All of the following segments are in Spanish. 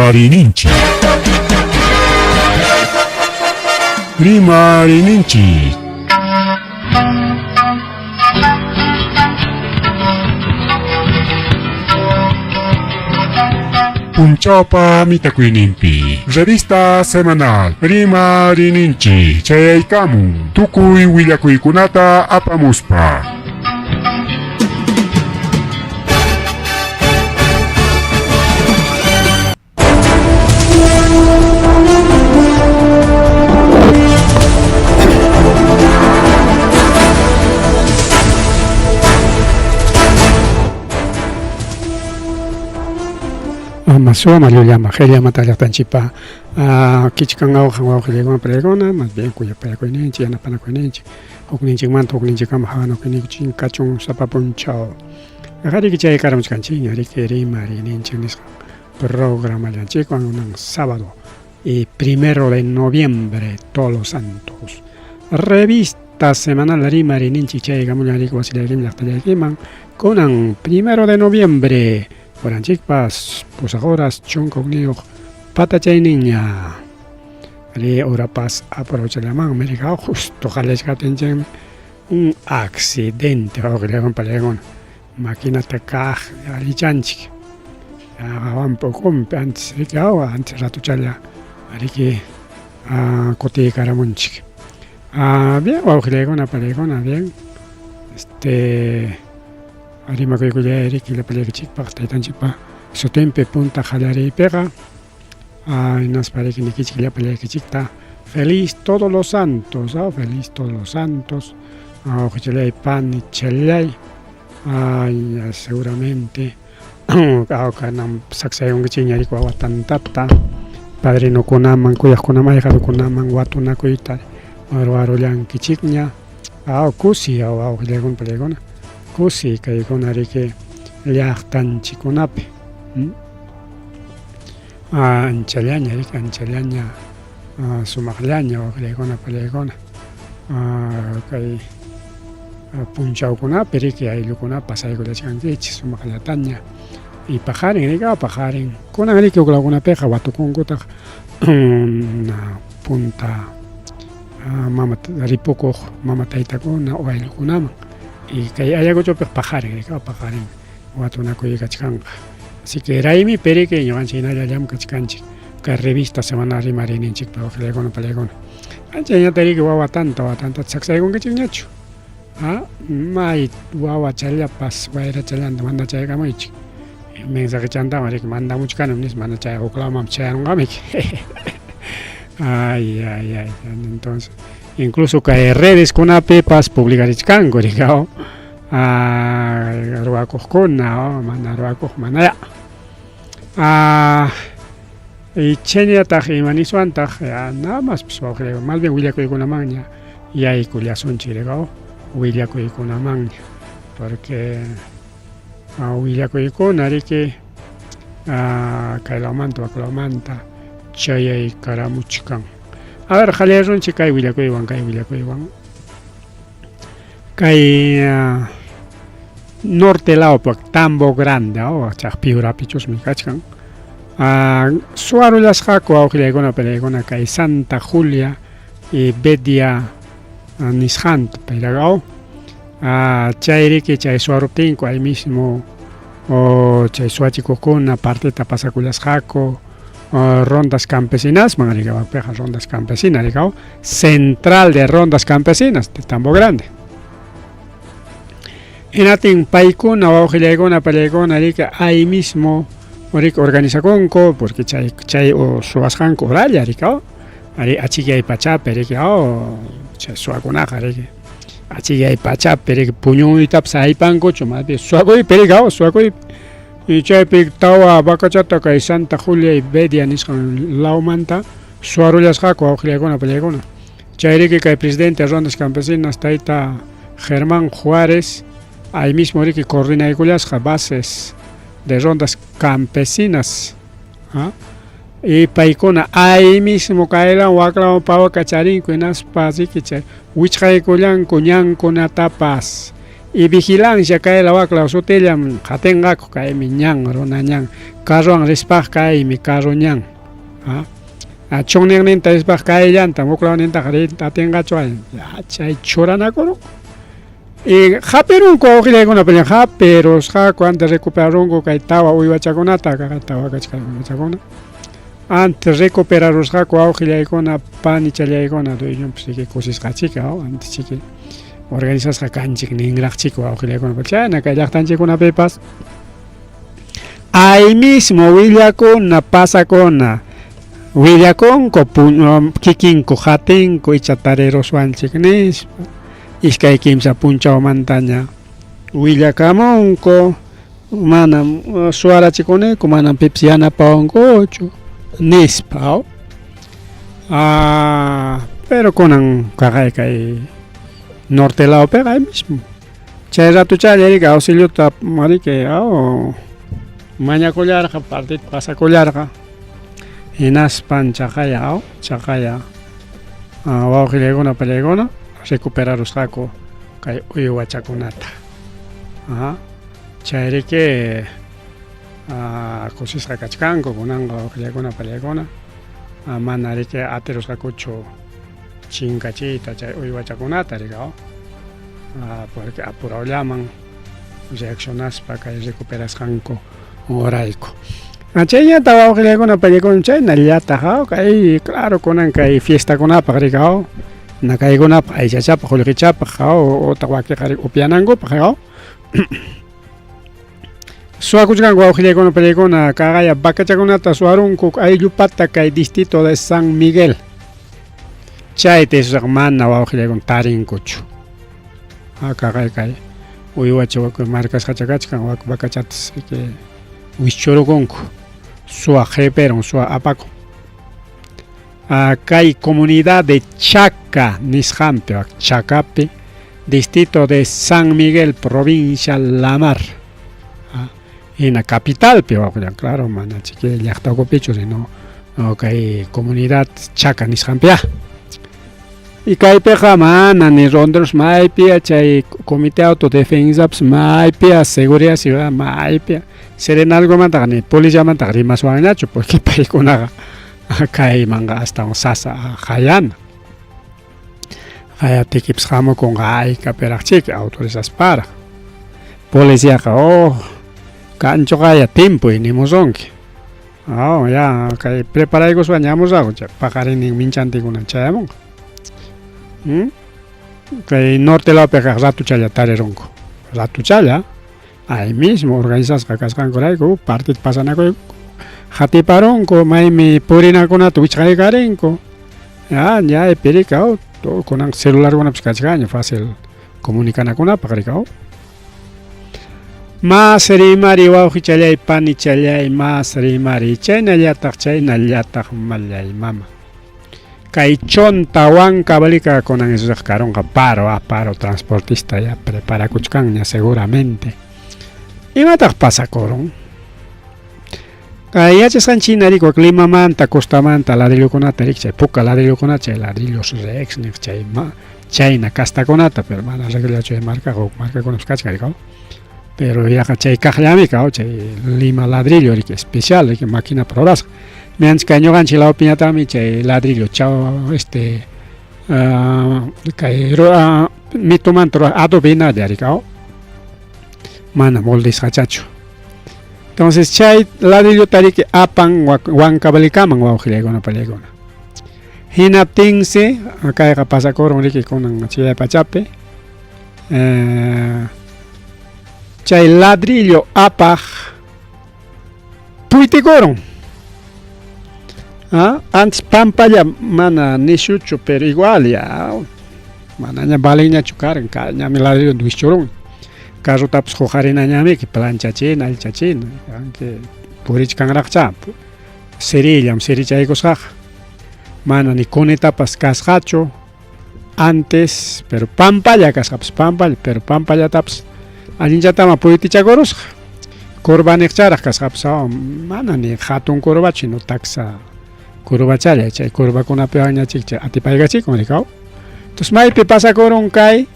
Rimarininchi. Rimarininchi. Punchawpa mitakuynimpi. Revista semanal Rimarininchi. Chayaykamun. Tukuy willakuykunata apamuspa. Masua Maluyama, Helia Matalla Tanchipa, Kichikangao, Hango, Pregona, más bien cuya Peracoinenchi, Anapanacoinenchi, Okninchi Manto, Okninchi Kamahano, Kinichin, Cachun, Sapapunchao. Harikichay Karamscanchin, Harikeri, Marininchinis, programa Lanchico en un sábado y 1 de noviembre, todos los santos. Revista semanal Rimarininchi, Chay Gamulianico, Vasilerim, Lactayakiman, con un 1 de noviembre. Buenas chicas, pues ahora chonco niño patachay niña. Ali ahora pas aprovecha la mano, América justo jales que tengan un accidente o que le hagan para máquina taca ali chanchi. Un poco antes de que antes rato chala, ali que cote caramunchi. Bien, o que le hagan para bien. Arima que ya Eric y la pelea que chica para tan chipa su tempe punta jalare y pega nos parece que ni que la pelea que chica feliz todos los santos feliz todos los santos que chelay pan y chelay seguramente que nam saksay un chiña y kwa tantata padre no kunaman kuyas kunama deja kunaman watuna kuita aro yan kichiknya kusi que le gon pelegona Kusi kay konari ke liahtan chikunape. Anchalaña, anchalaña, sumaklaña o pelegona. Kay punchao kunape riki ay lukuna pasay ko la chanquich sumaklataña. Y pajarin, rica pajarin. Kuna riki o la peja watukun kuta punta mama ripoko mama taitako o ay lukunama. Y que haya mucho pajares, una cuya changa. Así que Raimi Pere que yo anchina ya llam cachcanchi, que revista semana Rimarininchi para pelegona pelegona. Anchina teri que guava tanto saxay con que chingacho. Mai guava chala pas guaira chalanda manda chay gamoich. Mensaje chanta mari que manda mucho canon nis manda chay oclama chay ngamik. Ay, entonces incluso que redes con apepas publicar chango digao ruacos con mana ruacos manaya y chenia taji manisuanta nada más pues creo más bien huilla con una maña y hay culiación chilegao huilla con una maña porque huilla con ari que manta chaya y caramuchcan. A ver, jale un chica y Villacuivan. Kay norte lao por tambo grande, chakpiura pichos mi cachcan. Suaro las jaco a ojilegona pelegona kay Santa Julia y Bedia Nishant pelagao. Chairi que chay suaro tinco ahí mismo o chay suachico con aparte tapasaculas jaco. Rondas campesinas, manariga peja rondas campesinas, digamos, central de rondas campesinas de Tambo Grande. En atin paikuna abajo legona pelegona rica ahí mismo organiza conco porque chay o suasjanco oralla rica ari achiga y pachape rica chay suacunaja rica achiga y pachape rica puño y tapsa y panco chuma de suaco y peligao suaco y chay pictawa bacachata kay Santa Julia y Bedia niscan laumanta suarullas jaco aujlegona pelegona chayri que presidente de rondas campesinas taita Germán Juárez ahí mismo que coordina y bases de rondas campesinas y paikona ahí mismo caela wakla pava cacharin kuenas pasi que chay wichai kulan kuñan kunatapas y vigilancia kay lawakla sutillam hatengaku kay mi ñang rona ñang carro ang rispaj kay mi carro ñang a chongning ninta rispaj kay llanta muklaw ninta harita tengachu ay ya chay choranakoro y japerunko awqillaykuna pilla japeros jaco antes recuperarunku kay tawa uywachakunata kaka tawa kachkaykunachakuna antes recuperaros jaco awqillaykuna panichallaykuna dueñompis chiki kusisqachika antes chiki organizasqa kanchik ningraqchiku awqillaykuna chayna kay llaqtanchikunapipas ahí mismo willakuna pasakuna willakunku kikinku hatinko ichatariroswanchik nispa iskay kimsa punchawmantaña willakamunku manam suarachikuniku manam pipis yanapawankuchu nispa pero kunan kaqay kay norte laopiqa ahí mismo chay ratuchallarika auxiliota marique mañakullarqa partita pasakullarqa hinaspan chaqaya wawqillaykuna pallaykuna recuperarusqaku kay uywachakunata chayriki kusisqa kachkanku kunanqa wawqillaykuna pallaykuna mana riki atirusqakuchu chinkachiyta chay uywachakunata rika porque apurawllaman reaccionaspa kay recuperasqanku urayku chayñata wawqillaykuna pallaykuna chayna llataqa kay claro kunan kay fiestakunapaq rika nakaykunapaq aychachapaq qullqichapaq utaq wakiqa upyanankupaq suwakuchkanku wawqillaykuna pallaykuna kaqaya vakachakunata suwarunku ayllupata kay distrito de San Miguel chayta mana wawqillaykuna tarinkuchu kaqay kay uywacha markasqacha kachkan vakachatas wischurukunku suwa qhipiron suwa apakun kay comunidad de Chaca nisqanpi Chacapi distrito de San Miguel provincia La Mar hina capitalpi claro mana chiki llaqtakupichu sino kay comunidad Chaca nisqanpi y kaypiqa mana ni ronderos maypi chay comité autodefensapas maypi seguridad ciudadana maypi serenalgomantaqa ni policiamantaqa rimaswanñachu porque paykunaqa kaymanga hasta sasa hayana hayatikipas hamukunqa aykaperaqchiki autorizaspara policiaqa kanchu qaya timpuy nimusunki ya kay preparaykuspa ñamusaqku chay paqarinin minchantikuna chayamunqa kay norte laopiqa ratuchalla tarirunku ratuchalla ahí mismo organizasqa kasqankurayku partita pasanakuyku hatiparunku maymi purinakunata wichqaykarinku ya pirika kunan celularkunapas kachkaña fácil comunicanakunapaq rika mas rimari wawqichallay panichallay mas rimari chaynallataq mallay mama kay chonta Huancavelica kunan isusaq karunqa paro transportista ya preparakuchkanña seguramente imataq pasakurun kay yachasqanchina rikwa Limamanta costamanta ladrillokunata rik chay puka ladrillokunata chay ladrillos rex niq chayna castakunata pero mana reglachu de marcakunapas kachka rika pero yaqa chay kaqllamika chay Lima ladrillo rik especial rik máquina prorasqa mianchik kay ñuqanchik lawpiñatami chay ladrillo kay mitumanta adobinalla rika mana moldisqachachu entonces chay ladrillo tariki apan Huancavelicaman wawqillaykuna pallaykuna hinaptinsi kayqa pasakurun riki kunan chaypachapi chay ladrillo apaq puytikurun antes pampalla mana nishuchu pero igual ya manaña balinñachu karan ñami ladrillo wischurun carrotapas huqarinañamiki planchachina alchachina aunque purichkanraqcha serillam serichaykusqaqa mana ni kunitapas kasqachu antes pero pampalla kasqapas pampalla pero pampallatapas allinchatama puytichakurusqa kurvaniqcharaq kasqapas mana ni hatun kurva chino taxa kurvachalla chay kurvakunapiwanñachik chay atipaykachikun rikaw entonces maypi pasakurun kay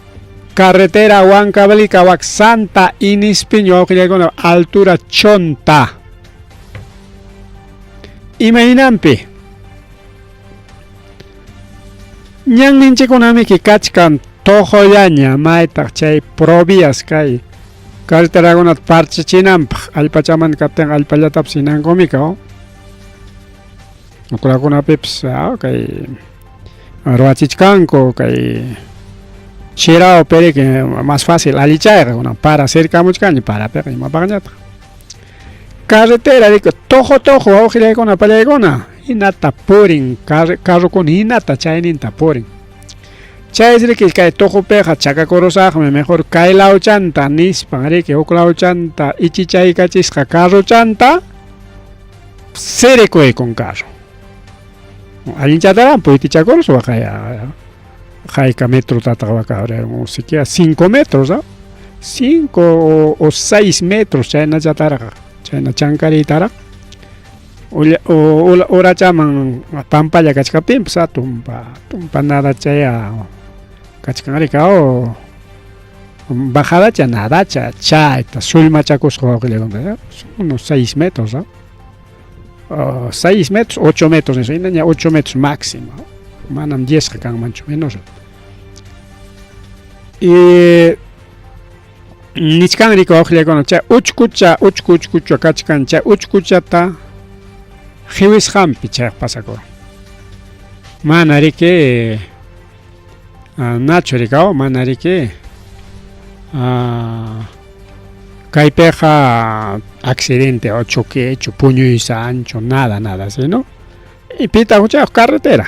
carretera Huancavelica wak Santa Inispin wawqillaykuna altura chonta imaynanpi ñanninchikunamiki kachkan tojollaña maytaq chay provías kay carreterakunata parchachinanpaq allpachaman kaptin allpallatapas hinankumika ukulakunapipas kay ruwachichkanku kay chirao periki más fácil alichayqa para cercamuchkanña parapiqa imapaqñataq carretera rika tojo wawqillaykuna pallaykuna hinata purin carrukuna hinata chayninta purin chaysriki kay tojopiqa chakakurusaqmi mejor kay lawchanta nispan riki huk lawchanta ichichaykachisqa carruchanta sirikuykun carro allinchataran puytichakurusqa hayka metrotata waka siquiera 5 metros 5 o 6 metros chayna chatarqa chayna chankaritara urachaman pampalla kachkapinpas tumpa nada chaya kachkanrika bajadacha nadacha chayta sullmachakusqa wawqillaykuna unos 6 metros 6 metros 8 metros eso 8 metros máximo manam 10 kanmanchu menos nichkanrika wawqillaykuna chay uchkucha kachkan chay uchkuchata hiwisqanpi chay pasakura mana riki nachu rika mana riki kaypiqa accidente o choquecho puñuysancho nada así no y pita chay carretera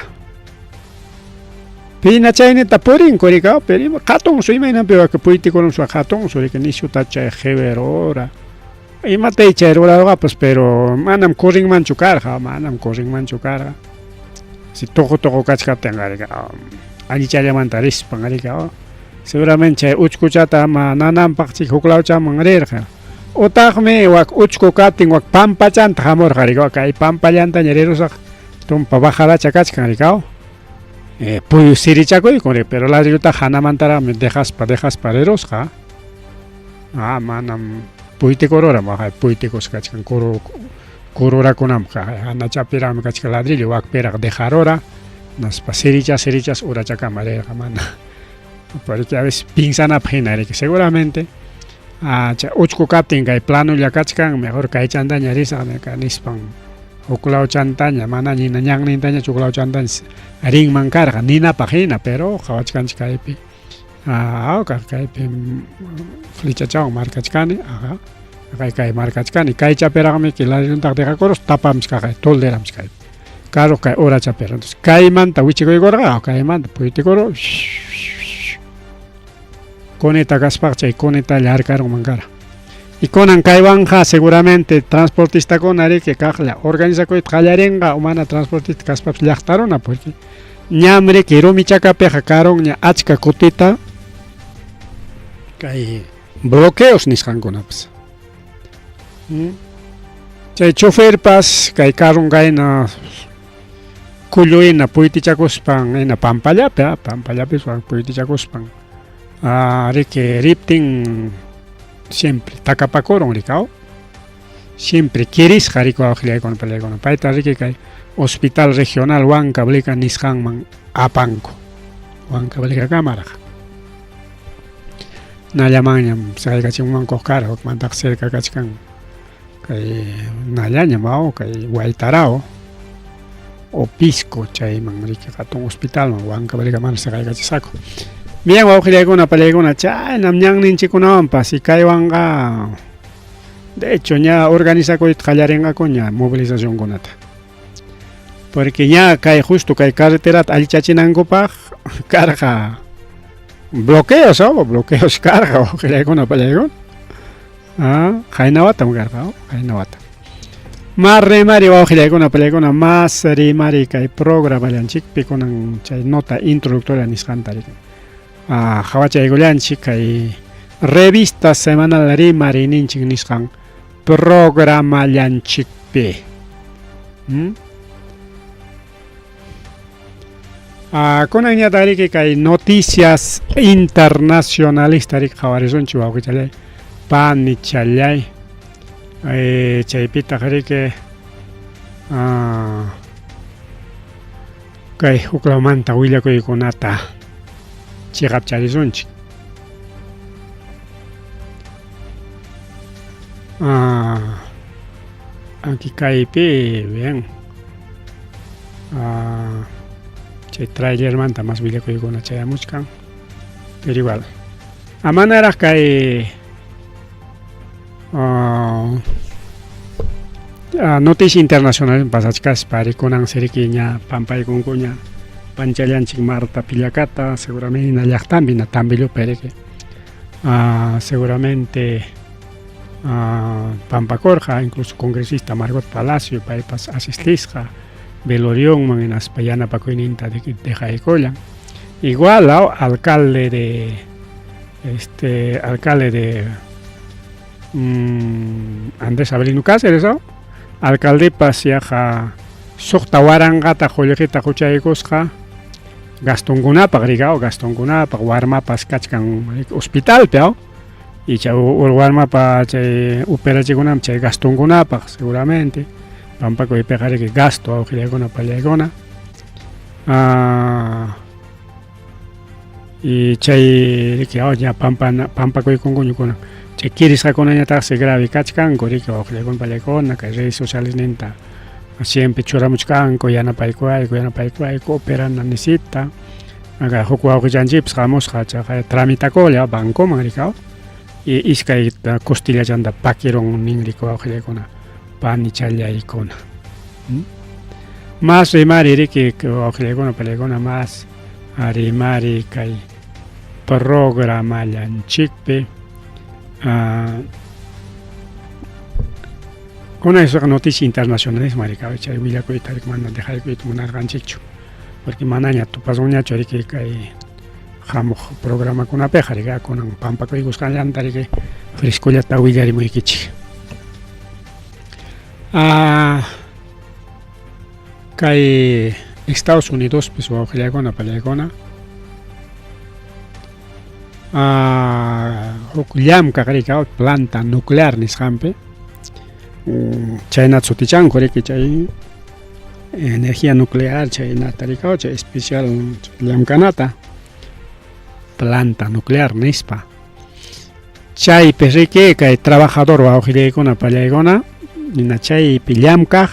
pina chaynita purinku rika pero hatunsu imaynanpi waka puytikurunsu hatunsu rika nishuta chay qhiwirura imatay chay rurarqapas pero manam corrinmanchu karqa si toqo kachkaptinqa rika allichallamanta rispan rika seguramente chay uchkuchata ama nananpaqchik huk lawchaman rirqa utaqmi wak uchku kaptin wak pampachanta hamurqa rika kay pampallantaña rirusaq tumpa bajadacha kachkan rika puyu sirichakuykun pero ladrilluta hanamantaraqmi dejaspa rirusqa manam puytikurura puytikus kachkan kururakunamqa hana chapiraqmi kachkan ladrillo wakpiraq dejarura naspa sirichas urachakama rirqa mana porque a veces pinsanapaq hina riki seguramente chay uchku kaptin kay planulla kachkan mejor kay chantaña risaq nispan huk lawchantaña mana nina ñannintaña huk lawchantaña rinman karqa ninapaq hina pero qhawachkanchik kaypi kaypi flechachawan markachkani kay markachkani kay chapiraqmi ladrilluntaq dejakurus tapamchka kay tolderamchka carro kay urachapira entonces kaymanta wichikuykurqa kaymanta puytikuru coneta kaspaq chay coneta llarkarunman kara y kunan kaywanja seguramente transportistakuna riki kaqlla organizakuyta qallarinqa mana transportista kaspapas llaqtaruna porque ñam riki rumi chakapiqa karunña achka kutita kay bloqueos nisqankunapas chay choferpas kay carrun kayna kulluyna puytichakuspan hina pampallapis puytichakuspan riki riptin siempre takapakurun rika siempre quirisqa rika wawqillaykuna pallaykuna payta riki kay hospital regional Huancavelica nisqanman apanku Huancavelica kamaraqa nallamanñam saykachimunmankuq kara hukmantaq cerca kachkan kay nallañam kay Guaytarao o Pisco chayman riki hatun hospitalman Huancavelica mana saqaykachisaqku bien wawqillaykuna pallaykuna chaynam ñanninchikunawanpas y kaywanqa de hecho ña organizakuyta qallarinqaku ña movilizacionkunata porque ña kay justo kay carreterata allichachinankupaq karqa bloqueos karqa wawqillaykuna pallaykuna haynawatam karqa haynawata mas rimari wawqillaykuna pallaykuna mas rimari kay programallanchikpi kunan chay nota introductoria nisqanta rika hawachaygullanchik kay revista semanal rimari ninchik nisqan programallanchikpi Con añadir que hay noticias internacionales tarik jawarizon chihuahua que chalay pan ni chalay chaypita que kay huklaumanta willakuykunata chiqapcharizunchik. Aquí kaypi bien chay trailer manta más willakuykuna chayamuchkan, pero igual amanaraj kay noticia internacional pasachkas parikunan sirikiña pampaykunkuña panchallanchik Marta Pillacata seguramente na llaqtampi na tambilu pereke seguramente Pampacorja, incluso congresista Margot Palacio paypas asistisqa velorionman en Aspayana pakuininta de Jaicoya. Igual alcalde de Andrés Avelino Cáceres, alcalde pasiaja Soktawarangata Jollejita Juchaykosqa Gastongunapaq rigao Gastongunapaq warmapas kachkan hospital peao y chay warmapa chay operachikunam chay Gastongunapaq seguramente pampakuypiqa que gasto awqillaykuna pallaykuna y chay riki ña pampakuykunkuñukuna chay kirisqakunañataqsi grave kachkanku riki awqillaykuna pallaykuna kay redes sociales ninta siempre churamuchkanku yanapaykunayku operana necesita aga huk wawqillanchipis hamusqa chay tramitakulla bancoman rikaw y iskay costillachanta pakiron nin riki wawqillaykuna pani challaykuna más rimari riki wawqillaykuna pallaykuna más rimari kay programallanchikpi con esas noticias internacionales marica chay willakuyta mana dejaykuyta munarqanchikchu porque manaña tupasqañachu riki kay hamuq programakunapiqa rika kunan pampakuykusqallanta riki frescollata willarimuykichik. Kay Estados Unidos pues wawqillaykuna pallaykuna huk llamkaq rika planta nuclear nisqanpi chayna sutichanku riki chay energía nuclear chaynata rika chay especial llamkanata planta nuclear nispa chaypi riki kay trabajador wawqillaykuna pallaykuna nina chaypi llamkaq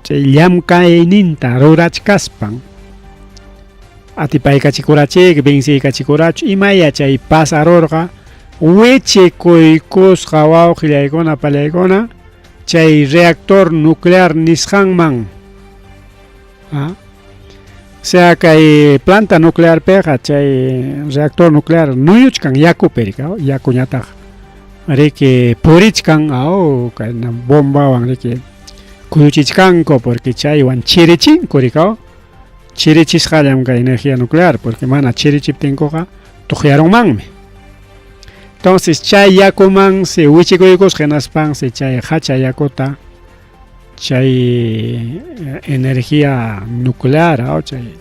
chay llamkayninta rurachkaspan atipaykachikurachik vensiykachikurachu imaya chay pasarurqa wichikuykusqa wawqillaykuna pallaykuna chay reactor nuclear nisqanman o sea kay planta nuclear peqa chay reactor nuclear nuyuchkan yakupi rika yakuñataq riki purichkan kayna bombawan riki kuyuchichkanku porque chaywan chirichinku rika chirichisqallam kay energía nuclear porque mana chirichiptinkuqa tuqyarunmanmi. Entonces chay yakuman si wichikuykusqa hinaspansi chay hacha yakuta chay energía nuclear chay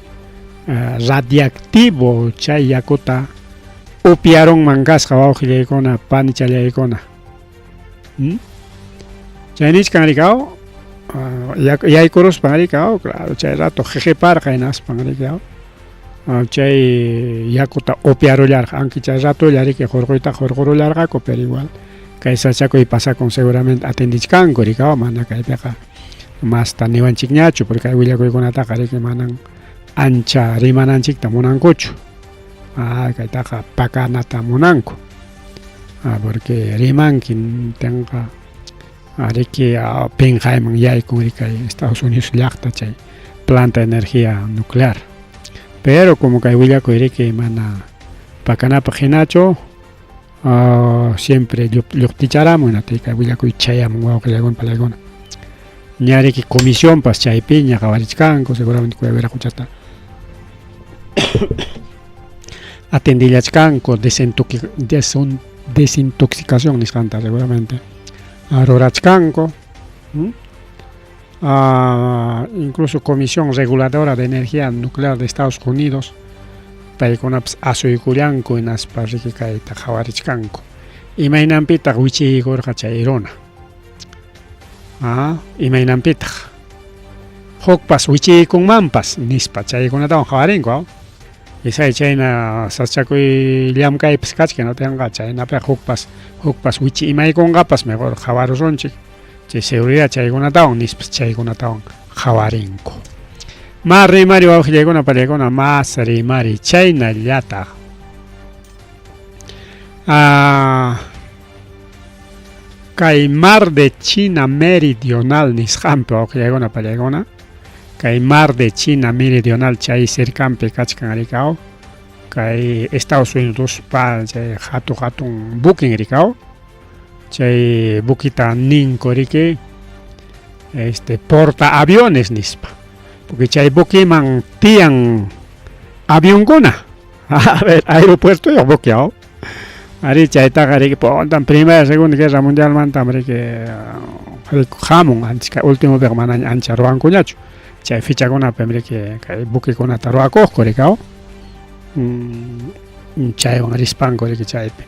radiactivo chay yakuta upiarunman kasqa wawqillaykuna pani challaykuna chay nishkan rika yaykuruspan rika claro chay rato jejeparqa hinaspan rika chay yakuta upiarullarqa aunque chay ratulla riki hurqurullarqaku pero igual kay sachakuy pasakun seguramente atendichkanku rika mana kaypiqa masta niwanchikñachu porque kay willakuykunataqa riki manan ancha rimananchikta munankuchu kaytaqa pakanata munanku porque rimanki tenqa riki Penjayman yaykun riki Estados Unidos llaqta chay planta de energía nuclear pero como kay willakuy riki mana pakanapaq hinachu siempre lluqticharamun kay willakuy chayamun wawqillaykuna pallaykuna ña riki comisión pas chaypi ña qhawarichkanku seguramente kuyawiraquchata atendillachkanku desintoxicación nisqanta seguramente rurachkanku incluso Comisión Reguladora de Energía Nuclear de Estados Unidos, paykunapas asuykullanku hinaspa riqikayta qhawarichkanku. Imaynanpitaq wichiykurqa chay runa. Imaynanpitaq hukpas wichiykunmanpas nispa chaykunatawan qhawarinku. Isay chayna sachakuy llamkaypas kachka notianqa chaynapiqa hukpas wichi imaykunqapas mejor qhawarurunchik. Chay seguridad chaykunatawan nispas chaykunatawan qhawarinku. Mas rimari wawqillaykuna pariykuna mas rimari chaynallataq kay Mar de China Meridional nisqanpi wawqillaykuna pariykuna kay Mar de China Meridional chay cercanpi kachkan rikaw kay Estados Unidos pa chay hatun bukin rikaw chay bukita ninko riki porta aviones nispa porque chay bukiman tiyan avionkuna aeropuerto yo bukiaw ari chaytaqa riki pontan Primera Segunda Guerra Mundial mantam riki hamun ancha último vez mana ancha ruwankuñachu chay fichakunapi riki kay bukikunata ruwakuqku rikaw chaywan rispanku riki chaypi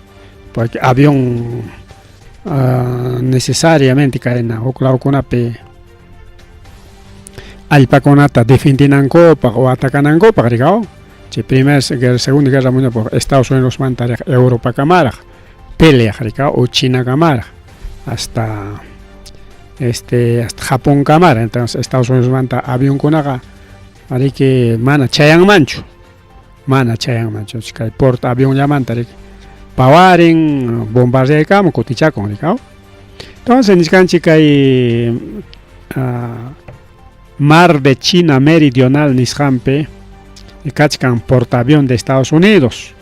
porque avión necesariamente kayna huk lawkunapi allpakunata defendinankupaq o atacanankupaq rikaw chay Segunda Guerra Mundial por Estados Unidos manta Europa kamaraq peleaq rikaw o China kamaraq hasta Japón kamara. Entonces Estados Unidos manta avionkunaqa riki mana chayanmanchu kay porta avión llamanta riki pawarin bombardeaykamun kutichakun rikaw. Entonces niskanchik kay Mar de China Meridional nisqanpi kachkan portaavión de Estados Unidos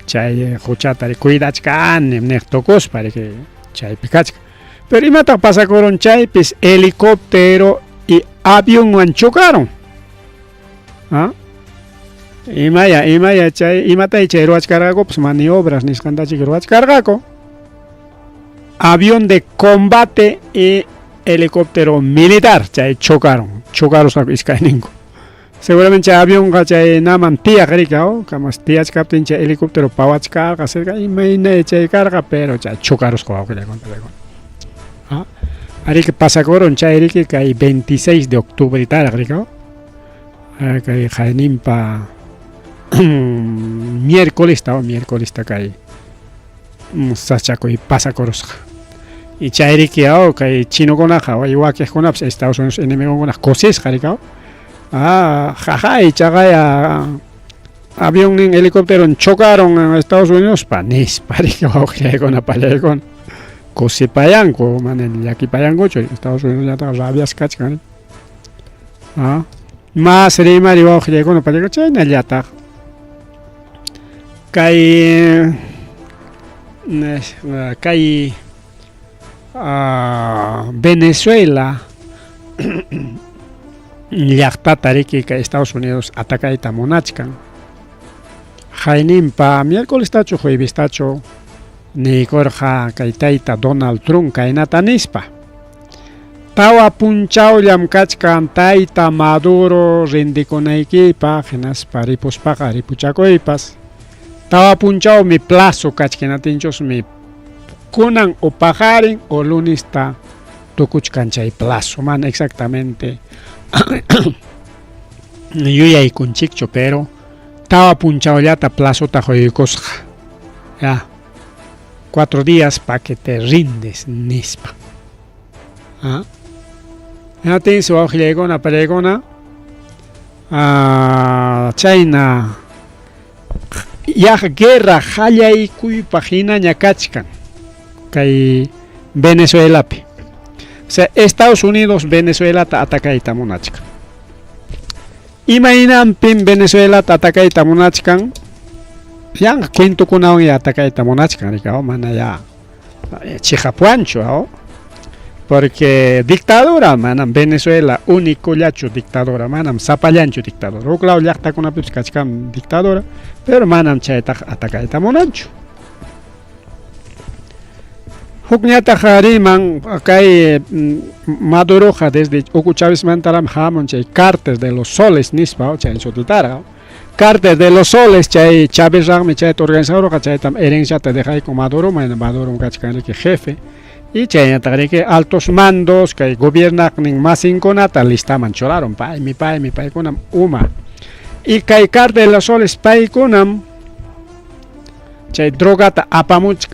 chay huchata cuidachkani niq tukuspa riki chaypi kachkan. Pero imataq pasakurun chaypis helicóptero y avionwan chocaron. Imaya chay imatay chay ruwachkarqaku pues maniobras nisqantachik ruwachkarqaku. Avión de combate y helicóptero militar chay chocaron iskayninku. Seguramente chay avionqa chay naman tiyaq rikaw kamas tiyachkaptin chay helicóptero pawachkarqa cerca imaynay chay karqa pero chay chocarusqa wawqillaykuna. Ari que pasakurun chay riki kay 26 de octubre taraq rikaw kay qayninpa miércoles kay sachakuy pasakurusqa y chay riki kay chinokunaqa wakiqkunapas Estados Unidos enemigukuna kusisqa rikaw jajay chaqaya avión nin helicóptero chocaron en Estados Unidos pa nispa riki wawqillaykuna pallaykuna kusipayanku mana llakipayankuchu Estados Unidos llataqa rabias kachkan mas rimari wawqillaykuna pallayku chaynallataq kay Venezuela llaqtata riki kay Estados Unidos atacayta munachkan hayninpa miércolestachu juevestachu nikurqa kay tayta Donald Trump kaynata nispa tawa punchawllam kachkan tayta Maduro rindikunaykipaq hinaspa ripuspaqa ripuchakuypas tawa punchawmi plazo kachkinatinchusmi kunan o pajarin o lunista tukuchkan chay plazo mana exactamente yuyaykunchikchu pero tawa punchawllata plazota quykusqa ya 4 días para que te rindes nispa yatinsi wawqillaykuna pallaykuna chayna yaq guerra hallaykuypaq hinaña kachkan kay Venezuelapi o sea Estados Unidos Venezuelata atacayta munachkan imaynanpin Venezuelata atacayta munachkan yan cuentokunawan ya atacayta munachkan rikaw mana ya chiqapuanchu porque dictadura manam Venezuela único llachu dictadura manam sapallanchu dictadura huk law llaqtakunapipas kachkan dictadura pero manam chayta atacayta munanchu Hukñataq riman kay Maduroqa desde Hugo Chávez mantaram hamun chay Carter de los Soles nispa chay sututara. Carter de los Soles chay Chávez ragmi chay organizador chay tam herenciata de con Maduro, Maduro kachkan que jefe. Y chay que altos mandos que gobiernan más inconata listaman cholaron mi pai kunam uma. Y kay Carter de los Soles pai kunam chay drogata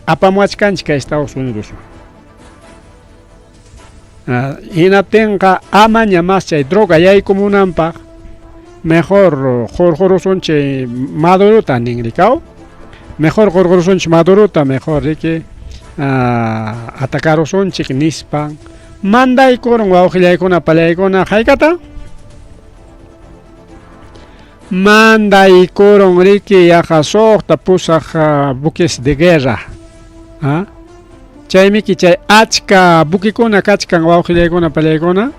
apamuachkanchika Estados Unidos. Hina tenga amaña más chay droga ya hay como un ampa mejor jorjoroson chay Madurota ningricao mejor jorjoroson chay Madurota mejor de que atacaroson chay nispan manda y koron waujilla y kona palea y kona haikata manda y koron riki yajasok tapusaja buques de guerra. Chay miki chay achka bukikuna kachkan waujillaykuna palaykuna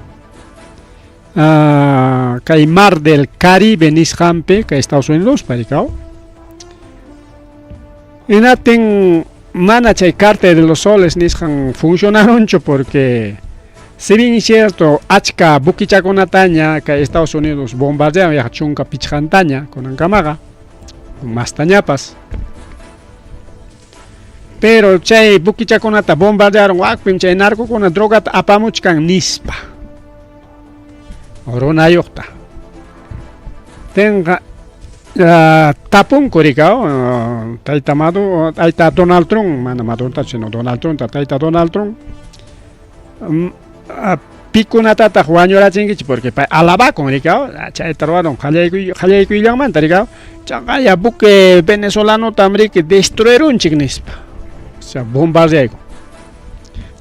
kay mar del Caribe nisqanpi kay Estados Unidos parikao. Inatin mana chay Carter de los Soles nisqan funcionaroncho porque si bien es cierto, achka bukichakunataña que Estados Unidos bombardean ya chunka pichjantaña con ancamaga, más tañapas. Pero chay bukichakunata bombardearon wakpim chay narco con la droga apamuchkan nispa. Orona yokta. Tenga tapun korikao, taita madu, taita Donald Trump, mana madu tachino Donald Trump, taita Donald Trump. Pikunata ta juañora chingichi porque alaba con ricao chay tarwaron jalleiku ilangman taricao changaya buque venezolano tamri que destruyeron chignispa o sea bombardeaiko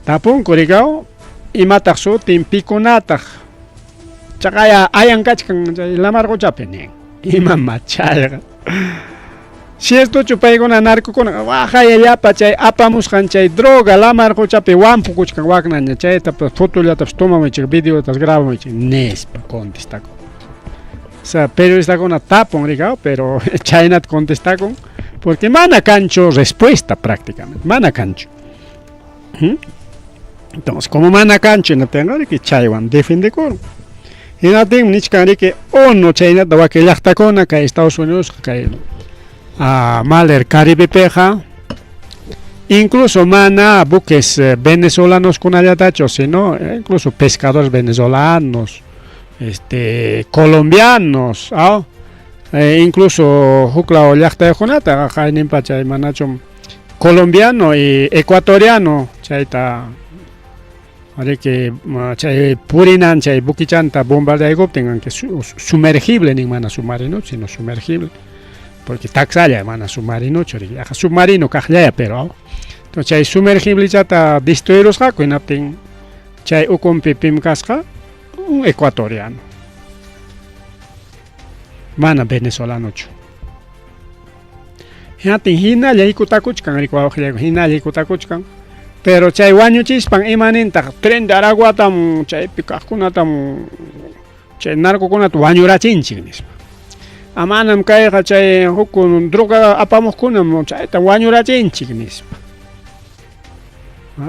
tapun koricao y mataxo tin pikunata changaya ayan kachkan la margo chapenen y mamá chalga si esto chupay con narco con baja ya pachay apamus chay droga la marco chape wampu kuchkan wakna chay tap foto ya tap toma me video tas graba me nespa contesta o sea periodista con tapon rigao pero China contesta con porque mana cancho respuesta prácticamente mana cancho entonces como mana cancho no tengo que chaywan defiende con y no tengo ni que no China da que lachta con acá Estados Unidos que Maler Caribe peja incluso mana buques venezolanos con ayatachos sino incluso pescadores venezolanos colombianos incluso jukla yachta de jonata jainin pacha manachom colombiano y ecuatoriano chaita que chay purinan chay bukichanta bombardea tengan que sumergible ni mana submarino sino sumergible porque taxalla mana submarino chori submarino kajllaya pero entonces chay sumergible chata destruiros ja kuinaptin chay ukumpi pimkasqa un ecuatoriano mana venezolano chu hatin hina lay kutakuchkan rikwa hina lay kutakuchkan pero chay wañuchispan imaninta tren de Araguatam chay pikaqkunatam chay narcokunata wañurachinchik nispa amanam kayqa chay hukun droga apamuqkunam chayta wañurachinchik nispa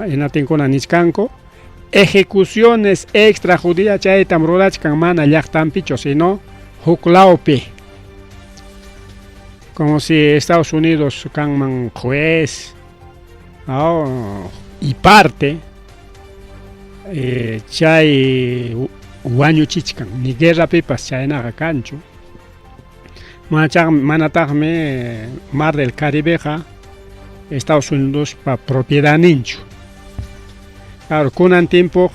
inatinkunam nisqanku ejecuciones extrajudiciales chaytam rurachkan mana llaqtanpichu sino huk lawpi como si Estados Unidos kanman juez y parte chay wañuchichkan ni guerra pipas chaynaqa kanchu manataqmi mar del Caribe Estados Unidos pa propiedad ninchu claro kunan tiempo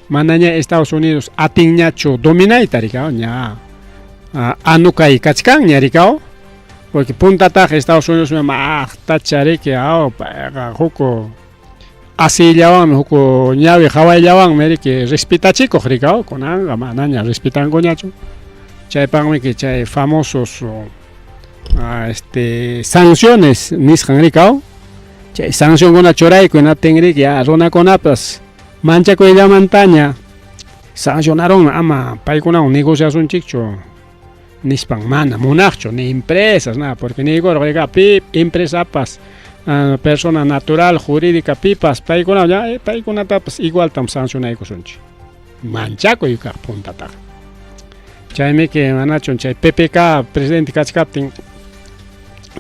manaña Estados Unidos atinñachu dominayta rikao ña anukay kachkan ña rikao porque puntataq Estados Unidos maqtachari que huko asillawanmi huko ñawi hawayllawanmi que respetachikuq rikao kunanqa manaña respetankuñachu chaypanmi que chay famosos sanciones nisqan rikao chay sancionkuna churayku hinatinrik ya runakunapas manchakuyllamantaña sancionaron ama paykunawan negociasunchikchu nispan mana munaqchu ni empresas nada porque ni gorqa pip empresapas persona natural, jurídica, pipas, paikuna, ya, paikunata, pues igual tam sancionaykusunchi. Manchakuy kaq puntataqa. Chaymi que manachun chay PPK presidente kachkaptin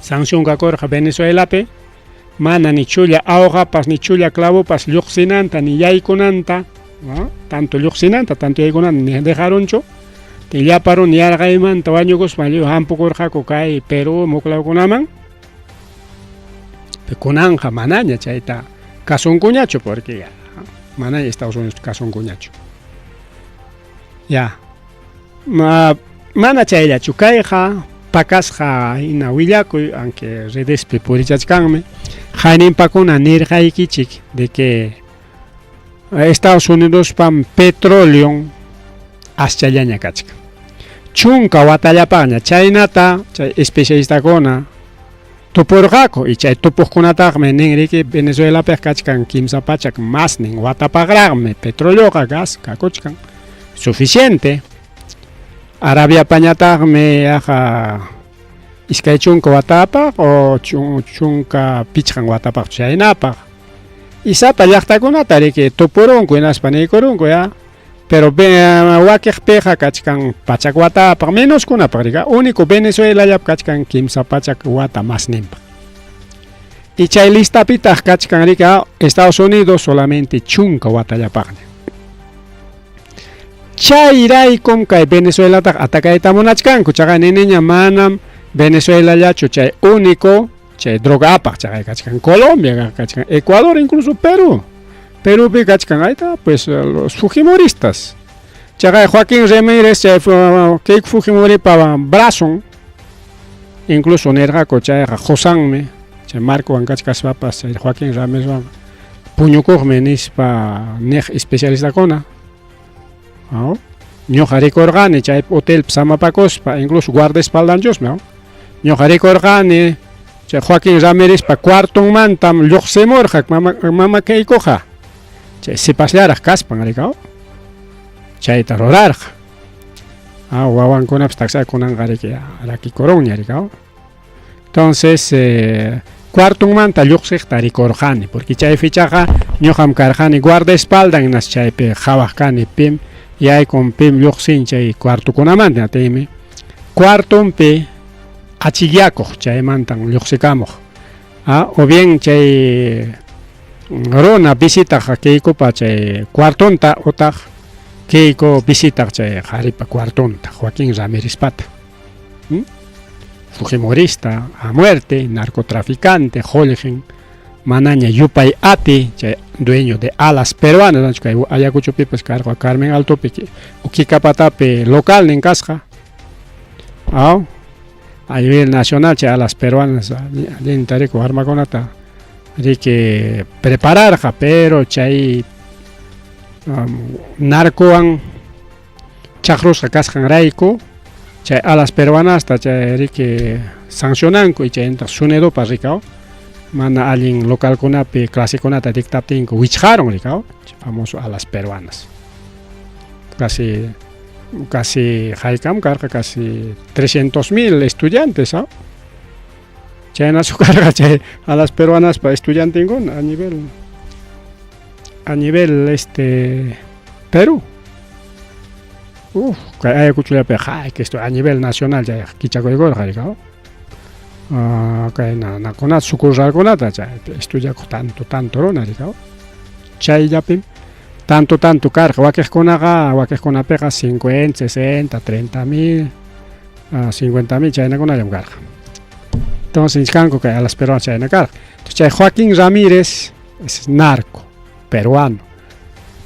sanción kakurqa Venezuelapi mana ni chulla ahogapas ni chulla clavopas lluqsinanta ni yaykunanta, ¿no? Tanto lluqsinanta tanto yaykunanta ni dejarunchu tillaparun yarqaymanta wañukuspa llu hampukurqaku kay Perú muklawkunaman kunanja manaña chayta kasunkuñachu porque ya manaña Estados Unidos kasunkuñachu ya mana chayllachu kayqa pakasqa hina willakuy aunque redespi purichachkanmi haynipakuna nirqaykichik de que Estados Unidos pam petróleo aschallaña kachka chunka watallapaqña chaynata chay especialistakuna tupurqaku y chay tupuqkunataqmi ninriki Venezuelapi kachkan kimsa pachak mas nin watapaqraqmi petroleoqa gas kakuchkan suficiente Arabia pañataqmi aja iskay chunka watapaq o chunka pichqan watapaq chaynapaq isapa llaqtakunata riki tupurunku hinaspa niykurunku ya pero wakiqpiqa kachkan pachak watapaq menoskunapaq rika único Venezuelallap kachkan kimsa pachak wata mas ninpaq y chay listapitaq kachkan rika Estados Unidos solamente chunka watallapaqña chayraykum kay Venezuelataq atakayta munachkanku chaqa niniña manam Venezuelallachu chay único chay drogapaq chaqay kachkan Colombia kachkan Ecuador incluso Perupi kachkan ayta pues los fujimoristas chaqa Joaquín Ramírez chay kay fujimoripa brazon incluso nirqaku chayqa Josanmi chay Marcowan kachkaspapas chay Joaquín Ramírez puñukuqmi nispa niq especialistakuna ¿no? Ñuqa rikurqani chay hotel samapakuspa incluso guardaespaldanchusmi ¿no? Ñuqa rikurqani chay Joaquín Ramírez pa cuartonmantam lluqsimurqa mamakaykuqa chay sipaslaraq kaspan rika chayta rurarqa wawankunapas taksaykunanqa riki rakikurunña rika entonces cuartonmanta lluqsiqta rikurqani porque chay fichaqa ñuqam karqani guardaespaldan nas chaypi qhawaqkani pim yaykun pim lluqsin chay cuartokunamanta tiymi cuartonpi achikyakuq chaymantan lluqsikamuq o bien chay runa visitaqa kaykupa chay cuartonta utaq kayku visitaq chay qharipa cuartonta Joaquín Ramírez pata fujimorista a muerte narcotraficante Holgen manaña yupay ati chay dueño de alas peruanas kay Ayacuchopipas karqa Carmen Altopi Ukikapatapi local nin kasqa a nivel nacional chay alas peruanas allinta riku armakunata riki prepararqa pero chay narcowan chaqrusqa kasqanrayku chay alas peruanasta chay riki sancionanku y chaynta sunedopas rika mana allin localkunapi clasekunata dictaptinku wichqaron rika famoso alas peruanas casi haykam karqa casi 300.000 estudiantes chaynachu karqa chay alas peruanas pa estudiantinkuna a nivel Perú kay Ayacuchollapi que esto a nivel nacional ya kichakuykurqa rika kay nakunata sucursalkunata chay estudiakuq tanto runa rika chayllapim tanto karqa wakiqkunapiqa 50, 60, 30.000 50.000 chaynakunallam karqa entonces kanku kay alas peruanas chayna karqa entonces chay Joaquín Ramírez es narco peruano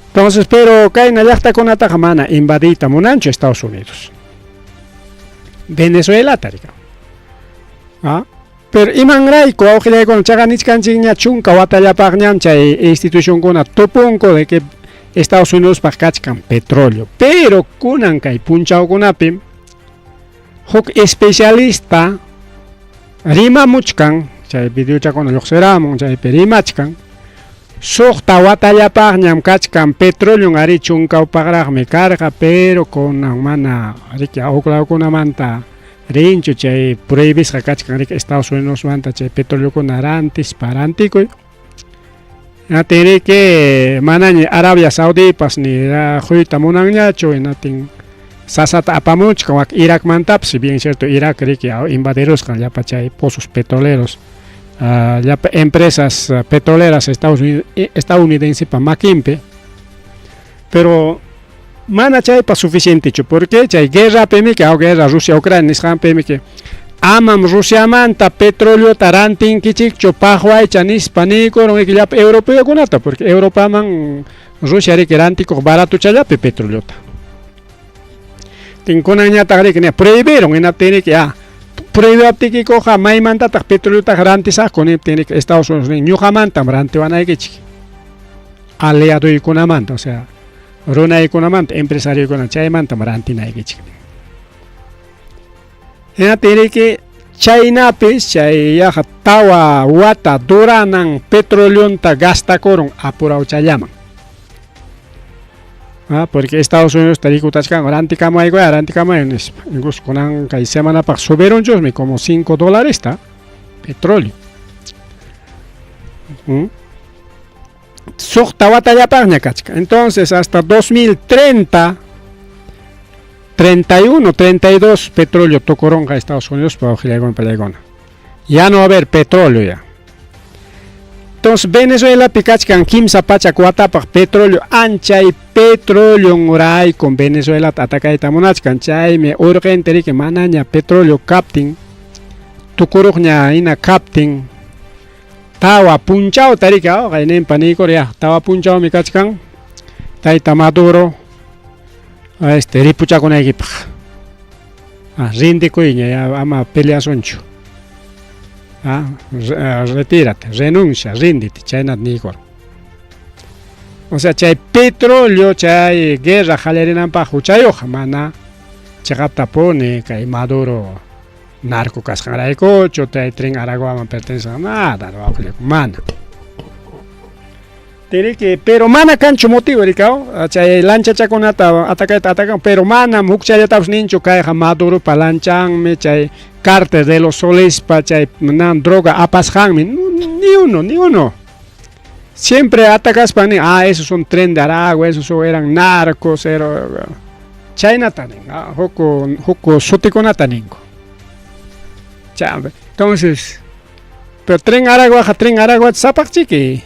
entonces pero kayna llaqtakunataqa mana invadiyta munanchu Estados Unidos Venezuelata rika pero imanrayku awqillaykuna chaqa niskanchikña chunka watallapaqñam chay institucionkuna tupunku de que Estados Unidos pa kachkan petróleo pero kunan kay punchawkunapi huk especialista rimamuchkan chay videochakuna lluqsiramun chaypi rimachkan suqta watallapaqñam kachkan petróleo ari chunkawpaqraqmi karqa pero kunan mana riki awqlawkunamanta rinchu chay prohibis kachkan rik Estados Unidos manta chay petróleo con arantis parantico ya tiene que manani Arabia Saudí pas ni juita monangnya choy nating sasata apamuch como Irak mantap si bien cierto Irak rik ya invaderos kan ya chay pozos petroleros ya empresas petroleras estadounidenses pa makimpe pero mana chay pa suficiente cho porque chay guerra pemi que guerra Rusia Ucrania nishan pemi que amam Rusia manta petróleo tarantin kichik cho pahwai chanis paniko ron ikilap europeo kunata porque Europa man Rusia ri kerantiko barato chayape petróleo ta tin konanya tagri que ne prohibieron en tiene que prohibió aptiki coja mai manta ta petróleo ta garantisa con tiene que Estados Unidos ni manta marante van a kichik aliado y kunamanta o sea Rona economante, empresario con chay manta marantina y que tiene que China pes chay ya tawa wata duranan petróleo ta gasta coron apurao chayaman porque Estados Unidos tarico tachkan aranticamo hay aranticamo incluso con kai semana para subieron yo me como $5 está petróleo entonces hasta 2030 31, 32 petróleo tocoronga Estados Unidos para Pelegona. Ya no va a haber petróleo ya. Entonces Venezuela picachkan kimsa pacha cuatapa petróleo ancha y petróleo ngoray con Venezuela ataca y tamonachkan chay me urgente que manaña petróleo capting tocorogna ina capting tawa punchao tarika gainen paniko ya tawa punchao mi kachkan taita maduro ripucha con equipa rinde coiña ya ama pelea soncho retírate renuncia ríndete chayna nikor o sea chay petróleo chay guerra jalerinan pa huchayo mana chagata pone kay maduro narco cascaraico, chota tren Aragua no pertenece a nada, no mana. Tiene que, pero mana cancho motivo, ricao, chay lancha chaconata, ataca, pero mana, mucha ya tabs nincho, caja maduro, palanchan, me chay, cartes de los soles, pa chay, droga, apas hangmi, ni uno. Siempre atacas para esos son tren de Aragua, esos eran narcos, China tanen, joko soticonata ningo. Entonces, pero tren Aragua zapak chiki.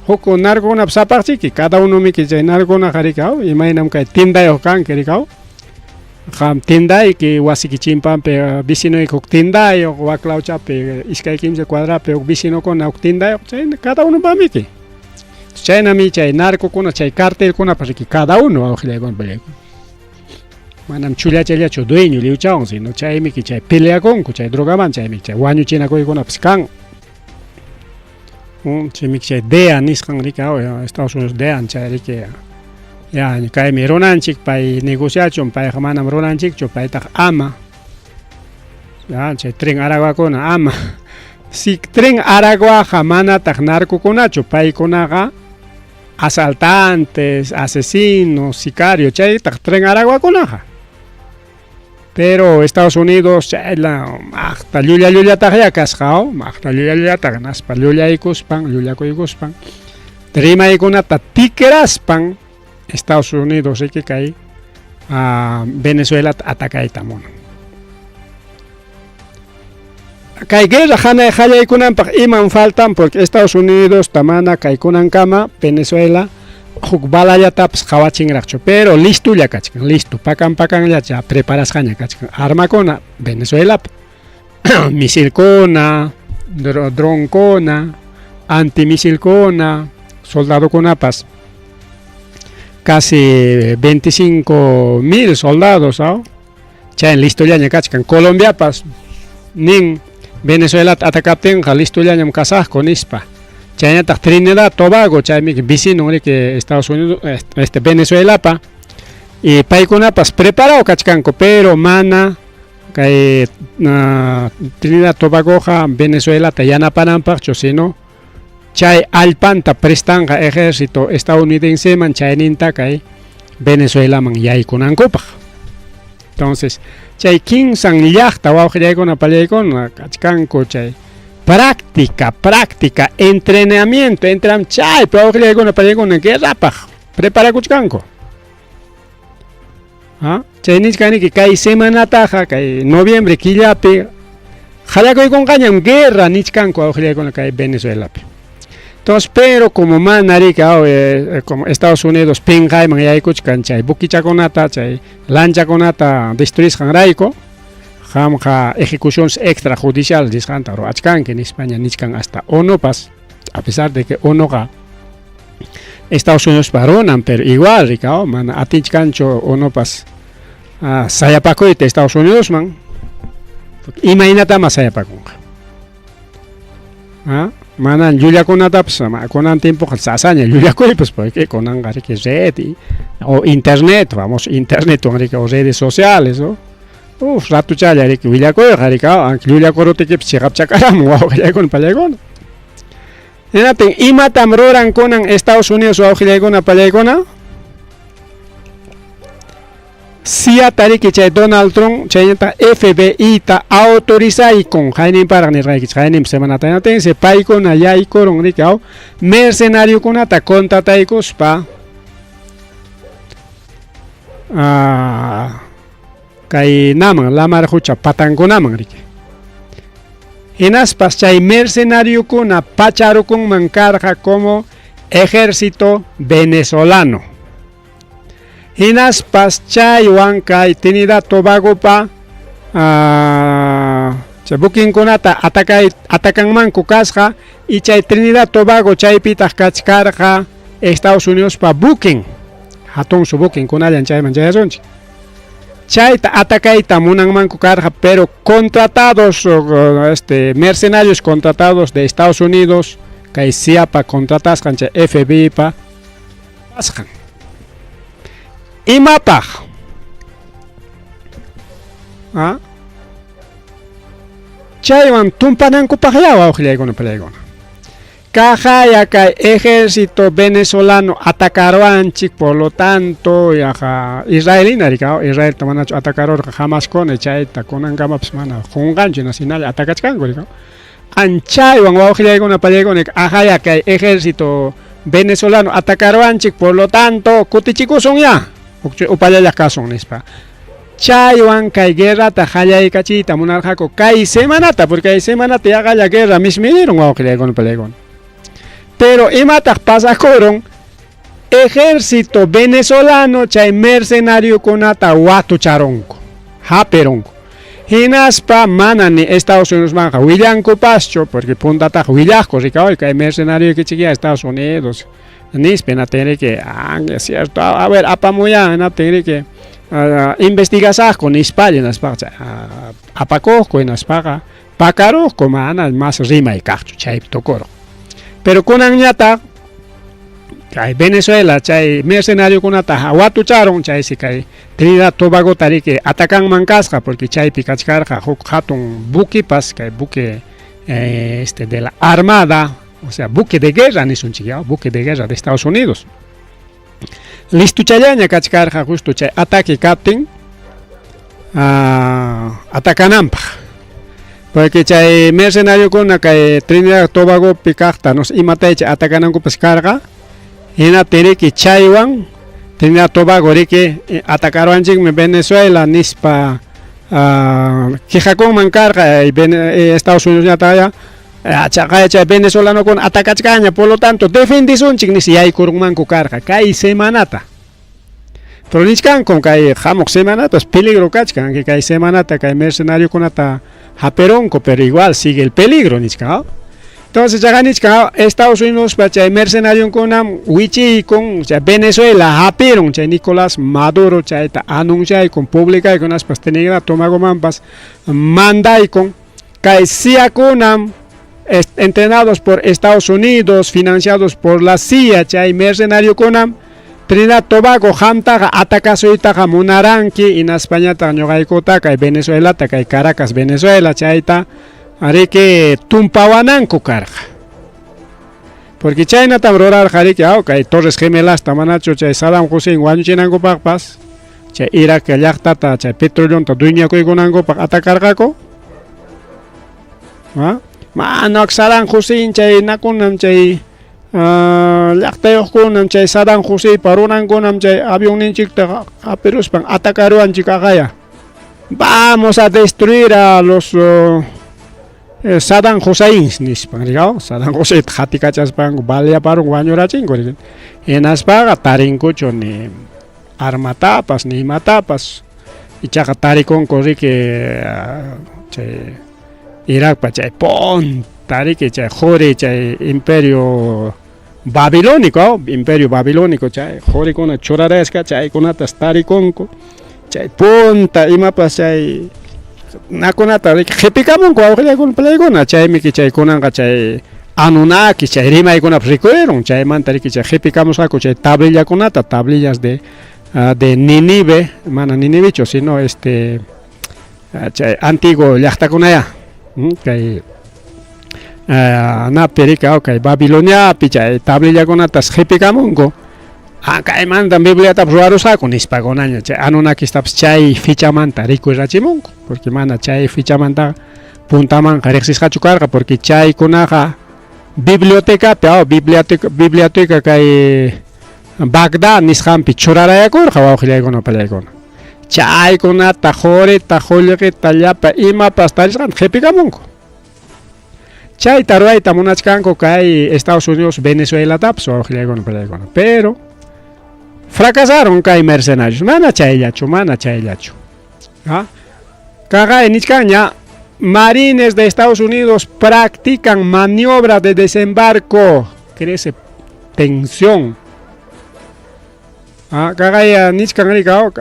Hoko nargo na zapak chiki. Cada uno mi que nargo na harikao. Imaginam que tienda yo kan kerikao. Ham tienda y que wasiki chimpan pe vecino y kok tienda yo waklau chape iskay kimse cuadra pe vecino con na tienda yo. Cada uno pa mi que. China mi chay narco con chay cartel con para que cada uno ojile con pelea. Manam chulia cho dueño liu chao si no chay mi que chay pelea con chay droga man chay mi chay guaño china ko con apskan chay mi chay dea niskan rikao Estados Unidos dean chay rike ya kay mi ronanchik pai negociación pai manam ronanchik cho pai tak ama ya chay tren Aragua con ama si tren Aragua jamana tak narco conacho pai conaga asaltantes asesinos sicarios chay tak tren Aragua conaja. Pero Estados Unidos hasta Lulia tajaya cascao, hasta Lulia taganas pa Lulia ikuspan, trima ikunata tikeraspan Estados Unidos que cae a Venezuela ataca itamon. Kai guerra jana jaya ikunan pa iman faltan porque Estados Unidos tamana kai kunan kama Venezuela Hukbala ya taps kawaching rakcho, pero listo ya kachkan, listo, pakan ya preparas kanya kachkan, arma kona Venezuela, misil kona, dron kona, antimisil kona, soldado kona pas, casi 25,000 soldados, ¿no? Chain listo ya kachkan, Colombia pas, nin Venezuela atacapten, listo ya kasah con ispa. China Trinidad Tobago chay vecino que Estados Unidos Venezuela pa y paikuna pas preparado kachkanko pero mana kay Trinidad Tobago Venezuela tayana panamparcho sino chay alpanta prestanga ejército estadounidense man chayninta kay Venezuela man yaykunanko pa. Entonces chay kinsan llaqta wawqillaykuna pallaykuna kachkanku chay práctica, entrenamiento chay wawqillaykuna pallaykuna guerrapaq preparakuchkanku. Chay nishkaniki kay semanataqa kay noviembre killapi qallakuykunqañam guerra nishkanku wawqillaykuna kay Venezuelapi. Entonces, pero como manarika como Estados Unidos pinqayman yaykuchkan chay bukichakunata chay lanchakunata destruishqanrayku qamqa ejecuciones extrajudiciales nisqanta ruachkanki en España nishkan hasta ONUpas, a pesar de que ONUqa Estados Unidos runan, pero igual rika mana atinchkanchu ONUpas sayapakuyta Estados Unidos man imaynatama sayapakunqa. Manan llullakunatapas kunan tiempo sasaña llullakuypas porque kunanqa riki red o internet, internet o redes sociales, ¿no? Ratuchalla riki willakuyqa rika aunque llullakurutikipas chiqapchakaramun wawqillaykuna pallaykuna. Enatin imatam rurankunan Estados Unidos wawqillaykuna pallaykuna. Sia tariki chay Donald Trump chayta FBI ta autorizaykun hayninparaq nirqaykichik haynin semanata natense paykuna yaykurun rikaw mercenariokunata contrataykuspa kay naman lamar hucha patankunaman riki. Hinaspas chay mercenariokuna pacharukunman karqa como ejército venezolano. Hinaspas chaywan kay Trinidad Tobago pa chay bukinkunata atakanmanku kasqa y chay Trinidad Tobago chaypitaq kachkarqa Estados Unidos pa bukin hatun su bukinkunallan chayman chayasunchik. Chayta atakayta munanmanku karqa pero contratados mercenarios contratados de Estados Unidos kay SIAPA contratasqan chay FBI pa pasqan. Imapaq chaywan tumpanankupaqlla wawqillaykuna pallaykuna kajaya kay ejército venezolano atacarwanchik, por lo tanto israelina rika Israel manachu atacarorqa jamaskuna chayta kunankamapas mana qunqanchu nacional atakachkanku rika anchaywan wawqillaykuna pallaykuna ajaya kay ejército venezolano atacarwanchik, por lo tanto kutichikusun ya upallalla kasun nispa chaywan kay guerrata hallaykachiyta munarqaku kay semanata, porque kay semanata yaqalla guerra mismidieron wawqillaykuna pallaykuna. Pero imataq pasakurun ejército venezolano chay mercenariokunata watucharunku haperunku. Hinaspa manani Estados Unidos manja willankupaschur, porque puntataq willaqku rikaway kay mercenario kichikia Estados Unidos nispe nateri que es cierto, a ver apamuya nateri que investigasaqku nispalli naspaqa apakuqku naspaqa pakaruqku mana mas rimay kaqchu chay tokoro. Pero kunanñataq kay Venezuela chay mercenariokunata watucharon chay si kay Trinidad Tobago tariki atakanman kasqa, porque chaypi kachkarqa huk hatun bukipas kay buque de la Armada, o sea, buque de guerra nisunchik, buque de guerra de Estados Unidos. Listo chayaña kachkarqa justo chay ataque kaptin atakananpaq. Porque chay mercenariokuna kay Trinidad Tobago pikaqta nos imataycha atakanankupas karqa hina tiriki chaywan Trinidad Tobago riki atakarwanchikmi Venezuela nispa qihakunman karqa Estados Unidos ñataya chaqaya chay venezolano atacachkaña, por lo tanto defendisunchik nis yaykurunmanku karqa kay semanata. Pero nishkanku kay hamuq semanatas peligro kachkan, que kay semanata kay mercenariokunata haperonku, pero igual sigue el peligro nishka. Entonces ya nishka Estados Unidos pa chay mercenariokunam wichikun chay Venezuela haperon chay Nicolás Maduro chayta anunciaykun publicaykun aspas Trinidad Tobago manpas mandaykun kay siakunam entrenados por Estados Unidos, financiados por la CIA, chay mercenariokunam Trinidad Tobago hamtaqa atakasuytaqa munaranki ina Españata ñuqaykutaqa kay Venezuelata kay Caracas Venezuela chayta riki tumpawananku karqa, porque chaynatam rurarqa riki kay Torres Gemelasta manachu chay Saddam Hussein wañuchinankupaqpas chay Irak llaqtata chay petrolonta dueñakuykunankupak atakarqaku, mana Saddam Hussein chay nakunam chay llaqtayuqkunam chay Saddam Hussein runankunam chay avionninchikta apiruspan atacaruanchik aqaya. Vamos a destruir a los Saddam Hussein nispan rigaw, Saddam Hussein hatikachaspan baleaparun wañurachinku hinaspaqa tarinkuchu ni armatapas ni imatapas ichaqa tarikunku riki chay Irakpa chay punta riki chay quri chay imperio babilónico chay qurikuna churarashka chaykunatas tarikunku chay punta imapas chay nakunata riki qhipikamunku awqillaykuna palaykuna chaymi chaykunanqa chay Anunnaki chay rimaykunapas rikuyron chaymanta riki chay qhipikamusqaku chay tablillas de Ninive, mana Ninivecho, sino chay antiguo llaqtakunaya kay napirika kay Babiloniapi chay tablillakunatas qhipikamunku kaymanta Bibliatapas ruwarusqaku nispakunaña chay Anunnakistapas chay fichamanta rikuyrachimunku porque mana chay fichamanta puntamanqa riqsisqachu karqa porque chaykunaqa biblioteca kay Bagdad nisqanpi churarayakurqa wawqillaykuna pallaykuna chaykunata qurita qullqita llapa imapas tarisqanta qhipikamunku chayta rurayta munachkanku kay Estados Unidos Venezuelatapas wawqillaykuna pallaykuna pero fracasaron kay mercenarios mana chayllachu kaqay nichkanña marines de Estados Unidos practican maniobra de desembarco, crece tensión. Kagaya nichkan rikao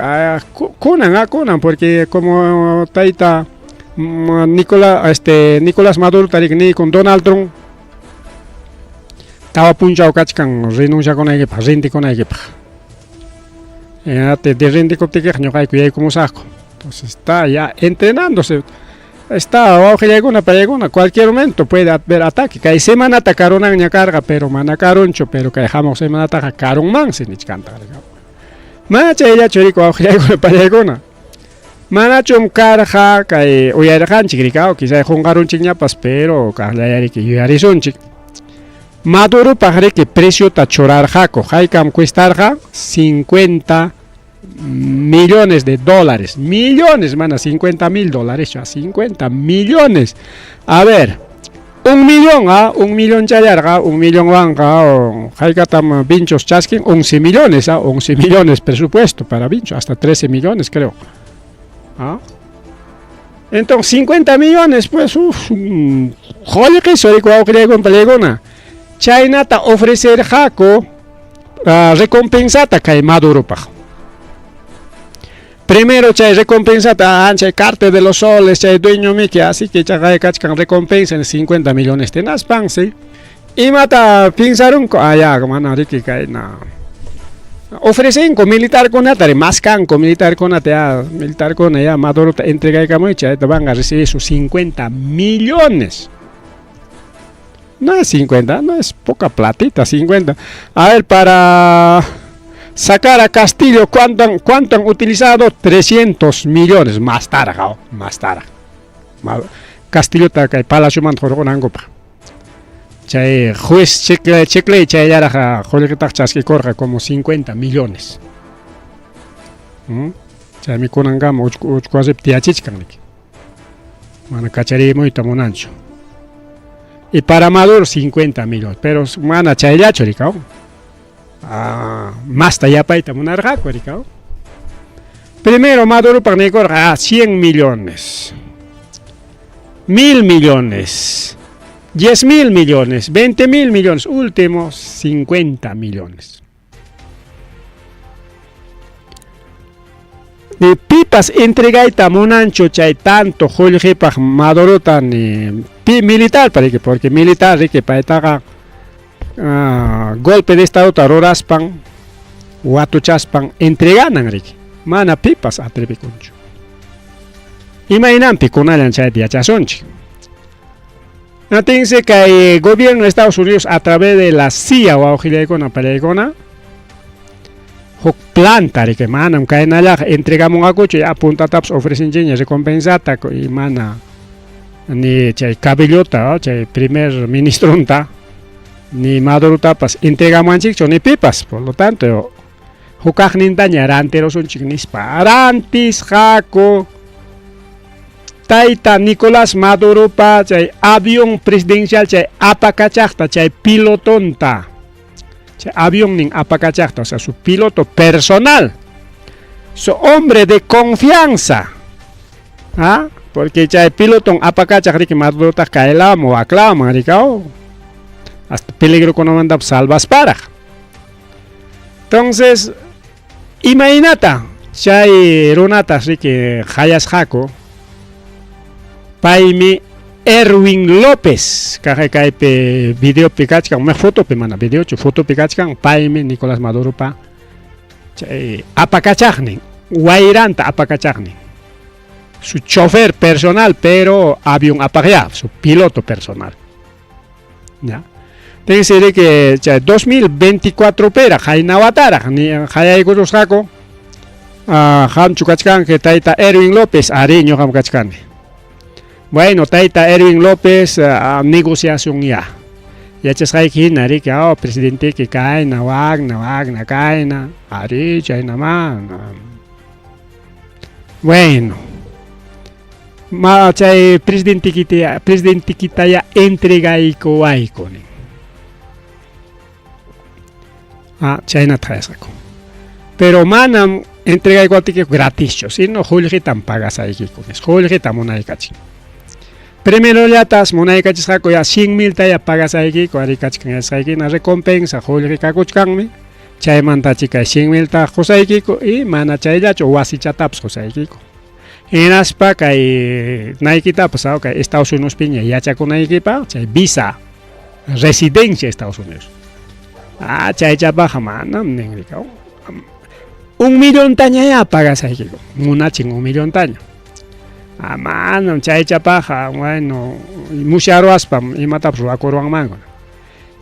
kunan porque como taita Nicolás Maduro tarikni con Donald Trump tawa punchao kachkan renuncia con equipa rinti con equipa de rinti koptikej ñoqayku yaykumusaqku entonces está ya entrenándose. Está wawqillaykuna pallaykuna cualquier momento puede haber ataque kay semanata karunanña karqa pero mana karunchu pero kay hamuq semanataqa karunmansi nichkanta mana chayllachu riku wawqillaykuna pallaykuna manachum karqa kay uyarqanchik rikaw quizá qunqarunchikñapas pero kaqllayariki yuyarisunchik Madurupaq riki preciota churarqaku haykam cuestarqa 50 millones de dólares, millones, mana $50,000, 50 millones. A ver, 1 millón chayarga, 1 millón wanka, haykatam vinchos chaskin, 11 millones, 11 millones presupuesto para vincho, hasta 13 millones creo. Entonces 50 millones, pues, joder que soy con pelegona. China ta ofrecer jaco recompensata que Maduro pa. Primero chay recompensata chay carte de los soles chay dueño miki así que chay kachkan recompensa en 50 millones tenas pansi y mata pensaron ya mana riki kay na ofrecen con militar con atare más can con militar con militar con ya Maduro entrega kamo chay te van a recibir sus 50 millones. No es 50, no es poca platita, 50. A ver, para sacar a Castillo, ¿cuánto han utilizado? 300 millones. Más tarde. Castillo está acá, Palacio Manjorgonango. Chay, juez checle, chay, ya, que corra como 50 millones. Chay, mi conangama, quase tiachichkan. Mana cachari muy tamonancho. Y para Maduro 50 millones, pero mana chayllacho ricao. Más tallapaita monarjaco ricao. Primero Maduro para negor 100 millones. 1.000 millones. 10.000 millones. 20.000 millones. Último 50 millones. De pipas entregaita monancho chay tanto Juljepa Maduro tan militar porque militar que para golpe de estado taroraspan huatuchaspan entreganan riki mana pipas atreviconcho imaginan piconalan chay diachasonchi natinse que el gobierno de Estados Unidos a través de la CIA o auxilia con palegona huk planta riki manam kaynallaj entregamungakuchu apuntatapas ofrecinchiña recompensata y mana ni chay cabellota chay primer ministronta ni Madurutapas entregamanchikchu ni pipas, por lo tanto hukaqnintaña ranterosunchik nispa rantisqaku Tayta Nicolás Maduropa chay avión presidencial chay apakachaqta chay pilotonta chay avión nin apakachaqta, o sea, su piloto personal, su hombre de confianza, ¿ah? Porque chay piloton apakachaq riki Madurota kailamo aklama rikao hasta peligro cuando manda salvas para. Entonces, imagínate, chay runatas riki hayas hako Paimi Erwin López, kajekaipe video pikachkan, me foto pe mana video chu foto pikachkan, Paimi Nicolás Maduro pa, apakachakni, Guairanta apakachakni, su chofer personal, pero avión apagado, su piloto personal, ya. Tiene que ser que 2024 pera, Jainawatara, ni Jayaikurusako, Ham Chukachkan, que taita Erwin López, Ariño Ham Kachkan. Bueno, taita Erwin López negociación ya. Ya cheskai kinari que presidente que cae na wagna cae na ari chay naman. Bueno. Ma chay presidente kita ya entrega iko aiko ni. Chay na traesako. Pero manam entrega iko tiki gratis, sino julgitan pagas aiki con es. Julgitan monaikachi. Primero yatas monaikachisqaku ya 100,000 taya pagas aiki ko arikachkan saiki na recompensa julrikakuchkanmi chaymanta chika 100,000 ta qosaiki ko y mana chayllachu wasichatapas qosaiki ko hinaspa kay naykitapas kay Estados Unidos piña yachakunaykipa chay visa residencia Estados Unidos chaychapaqa manam ninrikaw 1,000,000 taña ya pagas aiki ko munachin 1,000,000 taña mano chaychapaqa bueno musharuaspam imatapas ruwakurwanmanku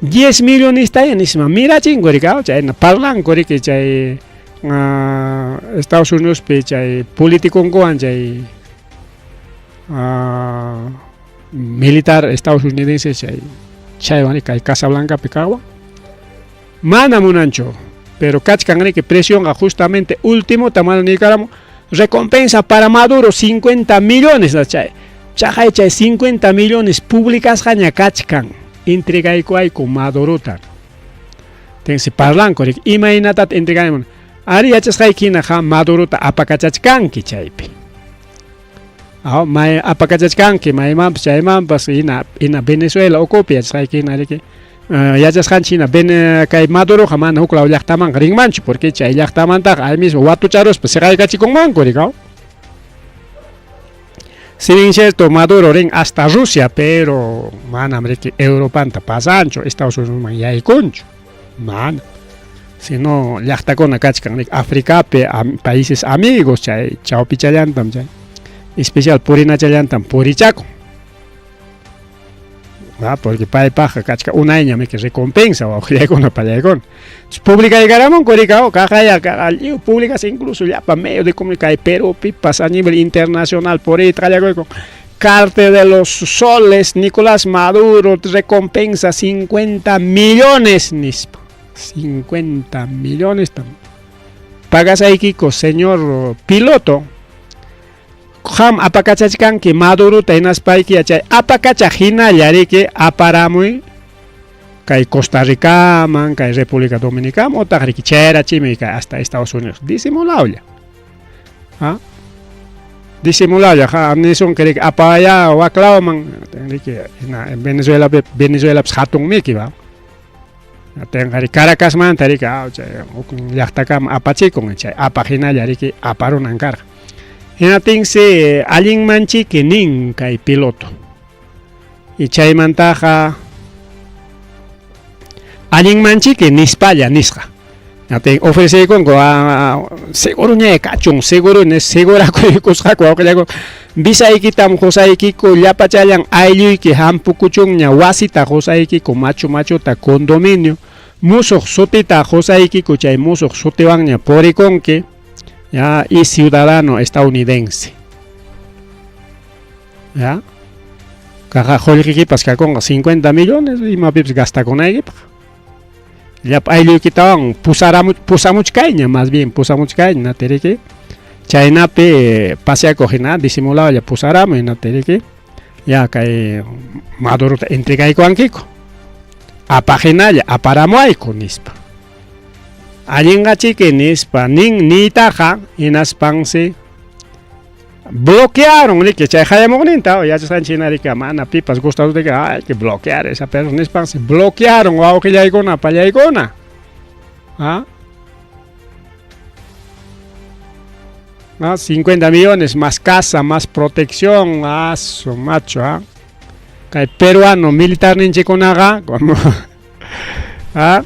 10 millones tayan nisma mira chingurika chay parlan kuriki chay Estados Unidos pe chay politikunkuwan chay militar estadounidense chaywani kay Casablanca pe kawa mana munancho pero kachkanri que presión justamente último tamano Nicaragua recompensa para Maduro 50 millones chay 50 millones públicas haña kachkan entrega con Maduro tan tense parlan korik imaginatat entregaimon ari yachasqay kina Maduro ta apakachachkanki chaypi may apakachachkanki mayman chayman pas ina Venezuela ocupi yachasqay kina riki yachasqan China kay Maduro jamana huklaw llaqtaman rinmanchu porque chay llaqtamanta ahí mismo watucharos pues seqaykachikunman kurikaw si bien cierto Maduro ring hasta Rusia pero manam riki Europanta pasancho Estados Unidos man yaykunchu man sino llaqtakuna kachkan África pe países amigos chay chawpi chayantam chay especial Purina chayantam Purichaco porque paypaqa kachka un año me que recompensa o con payakon pública llegaramon korikao kajaya públicas incluso ya para medio de comunicación pero pipas a nivel internacional por ahí trayago Cártel de los Soles Nicolás Maduro recompensa 50 millones nispa 50 millones pagas ahí Kiko señor piloto ham apakachachkan que Maduro tainas paiki achay apakachajina yariki aparamuy kay Costa Rica man kay República Dominicana o tagriki chera chimi kay hasta Estados Unidos disimulado ya disimulado ya amnison que apaya o aklao man en Venezuela hatun miki va tengari Caracas man tarika yaktakam apachikon chay apajina yariki aparun ankar Hinatingse alin manchi que nin kay piloto y chaymantaja alin manchi que nispalla nisqa te ofrece con seguro ñe kachun seguro ne segura kusqa ko visa ikitam josaiki ko llapachayan aylluki hampukuchun ña wasita josaiki ko macho ta condominio Musuk sutita Josaiki Kuchay Musuk sutiwanya Poriconque, ya, y ciudadano estadounidense. Ya. Caja Joliki Pascacon 50 millones y más gasta con ahí. Ya ahí le quitaban pusamos caña, más bien pusamos caña, tereke. China pe pasea cojina disimulado ya pusaramos en tereke. Ya que Maduro entrega y cuanquico. A página ya aparamos ahí con nispa. Allí en que nispa ni taja en aspanse. Bloquearon, que chay hayamogninta, ya se están china que mana pipas gustados de que hay que bloquear esa persona española. Bloquearon, wow, que ya igona, para ya igona. ¿Ah? 50 millones, más casa, más protección, su macho, ¿ah? Que peruano militar ninche con haga, como, ¿ah?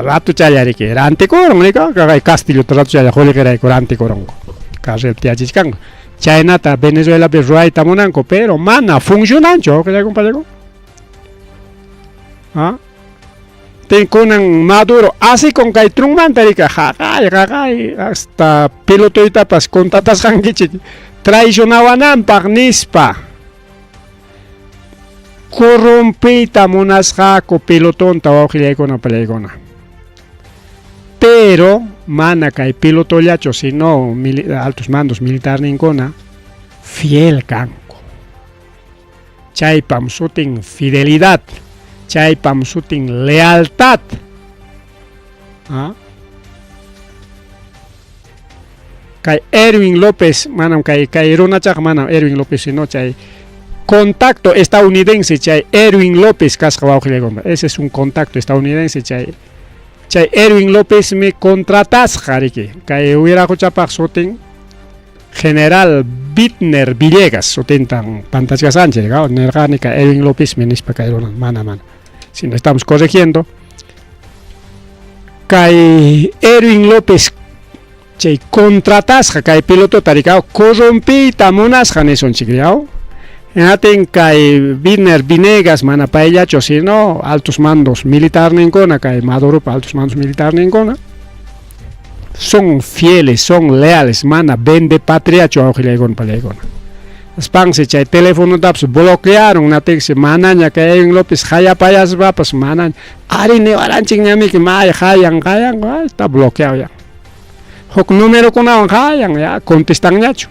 Rato chayari que era anticorón, que Castillo, rato chayari, joder que era anticorón. China ta Venezuela berruay tamonanco pero mana funcionan yo que ya compadre. ¿Ah? Ten con Maduro así con que trumantarica hasta piloto y tapas con tatas hangichi traicionaban parnispa corrompita monasjaco pilotón tawaji con pelegona. Pero mana que piloto yacho si no altos mandos militar ninguna fiel canco chay pam sutin fidelidad chay pam sutin lealtad. ¿Ah? Kay Erwin López manam kay Ronachak manam Erwin López si no chay contacto estadounidense chay Erwin López cascabaujilegomba. Ese es un contacto estadounidense chay Erwin López me contratas jariki que hubiera escuchado soten General Bittner Villegas soten tan Pantasca Sánchez nergánica Erwin López me nispa caeron mana si no estamos corrigiendo que Erwin López che contratas que piloto taricao corrompita monas janeson chicriao en que Bittner Vinegas mana paella chosino altos mandos militar ninguna que Maduro para altos mandos militar ninguna son fieles, son leales, mana vende patria choajilegon palegona. Spanse chay teléfono taps bloquearon una texe manaña que Erwin López haya payas va pues manan ari ne aranching nyami que may hayan está bloqueado ya. Hok número con hayan ya contestan yacho.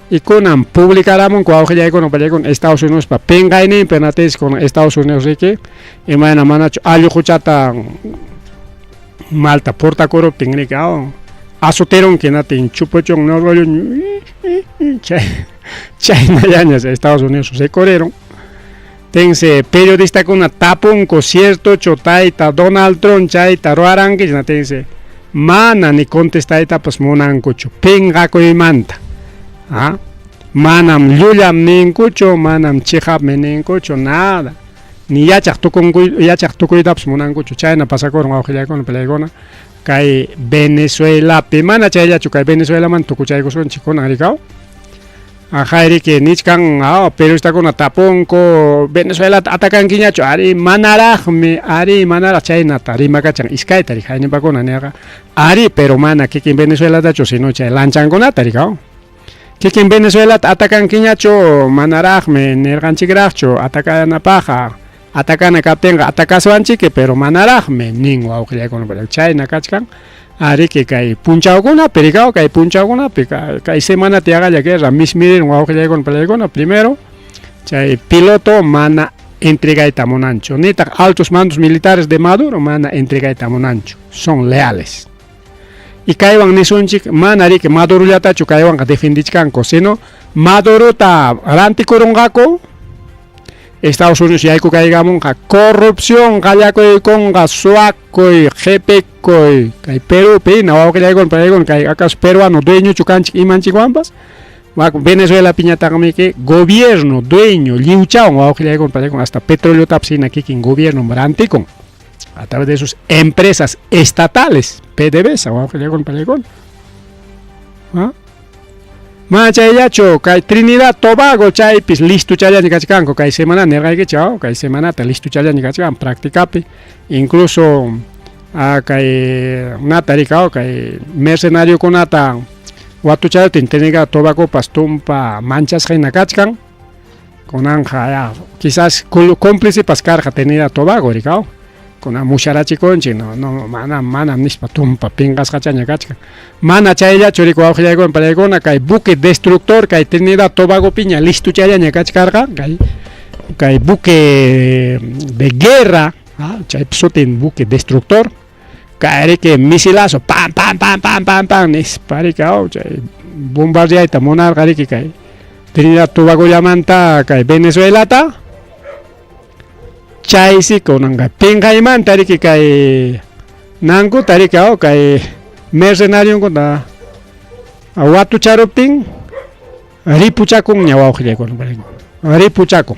Y con publicaramos con Estados Unidos para pengaine penates con Estados Unidos que y mañana manacho algo chuchata Malta porta coro técnica azoteron que nate en chupochón no rollo China yañas Estados Unidos se corrieron tense periodista con una tapón concierto chotaita Donald Trump chaita roaranque tense mana ni contestaita pues monancocho penga ko manta. ¿Ah? Manam llulam ninkucho, manam chihab meninkucho, nada. Ni yachak tukuidaps monankucho, chayna pasakoron aujilayakon pelegona. Kay Venezuela, pimana chayachu, kay Venezuela man tukuchaykoson chikon arikao. Ajairi que nichkan, pero está con ataponco, Venezuela atacan quiñacho, ari manaraj chayna, tari macachan, iskay tari, jaini bakona nega. Ari, pero mana, que en Venezuela dacho, si no chay lanchan con atarikao. Que en Venezuela atacan quiñacho, manarajme, nerganchigracho, atacan a paja, atacan a captenga, atacan su anchique, pero manarajme, ningo auxilia con el China, cachcan, ari que cae puncha alguna, pericao, cae puncha alguna, cae semana te haga ya guerra, miren, auxilia con pelegona, primero, chay piloto, mana, entrega y tamonancho, neta, altos mandos militares de Maduro, mana, entrega y tamonancho, son leales. Y caiban ni son chic manari que Maduro ya tacho caiban a defender canco sino Maduro ta aranti corongako Estados Unidos ya hay caigamos corrupción gallaco y conga suaco y jepeco y Perú pina o que con pegon que acá peruano dueño chucanchi y manchiguambas Venezuela piñata que gobierno dueño liuchao o que con pegon hasta petróleo tapsina aquí en gobierno marantico a través de sus empresas estatales, PDVSA o con Pelegón. ¿Ah? Ma chayllachu kay Trinidad Tobago chaypis listo challani kachkanku kay semana nerqaykichu kay semanata listo challani kachkan practicapi incluso kay nata rikaw kay mercenario kunata watuchayotin Trinidad Tobago pas tumpa manchas hina kachkan kunanja ya quizás cómplice pascarja Trinidad Tobago rikaw kuna musharachi konchi no mana nispa tumpa pingas kachaña kachka mana chaylla churiko awjillayko palaykuna kay buque destructor kay Trinidad Tobago piña listo chayllaña kachkarqa kay buque de guerra chay sutin buque destructor kay que misilazo pam nisparika chay bombardeayta munarqa riki kay Trinidad Tobago llamanta kay Venezuelata chaysi kunanga pinqaymanta riki kay nanku tarika kay mercenario kuna watucharuptin ripuchakun ñawawqillaykuna ripuchakun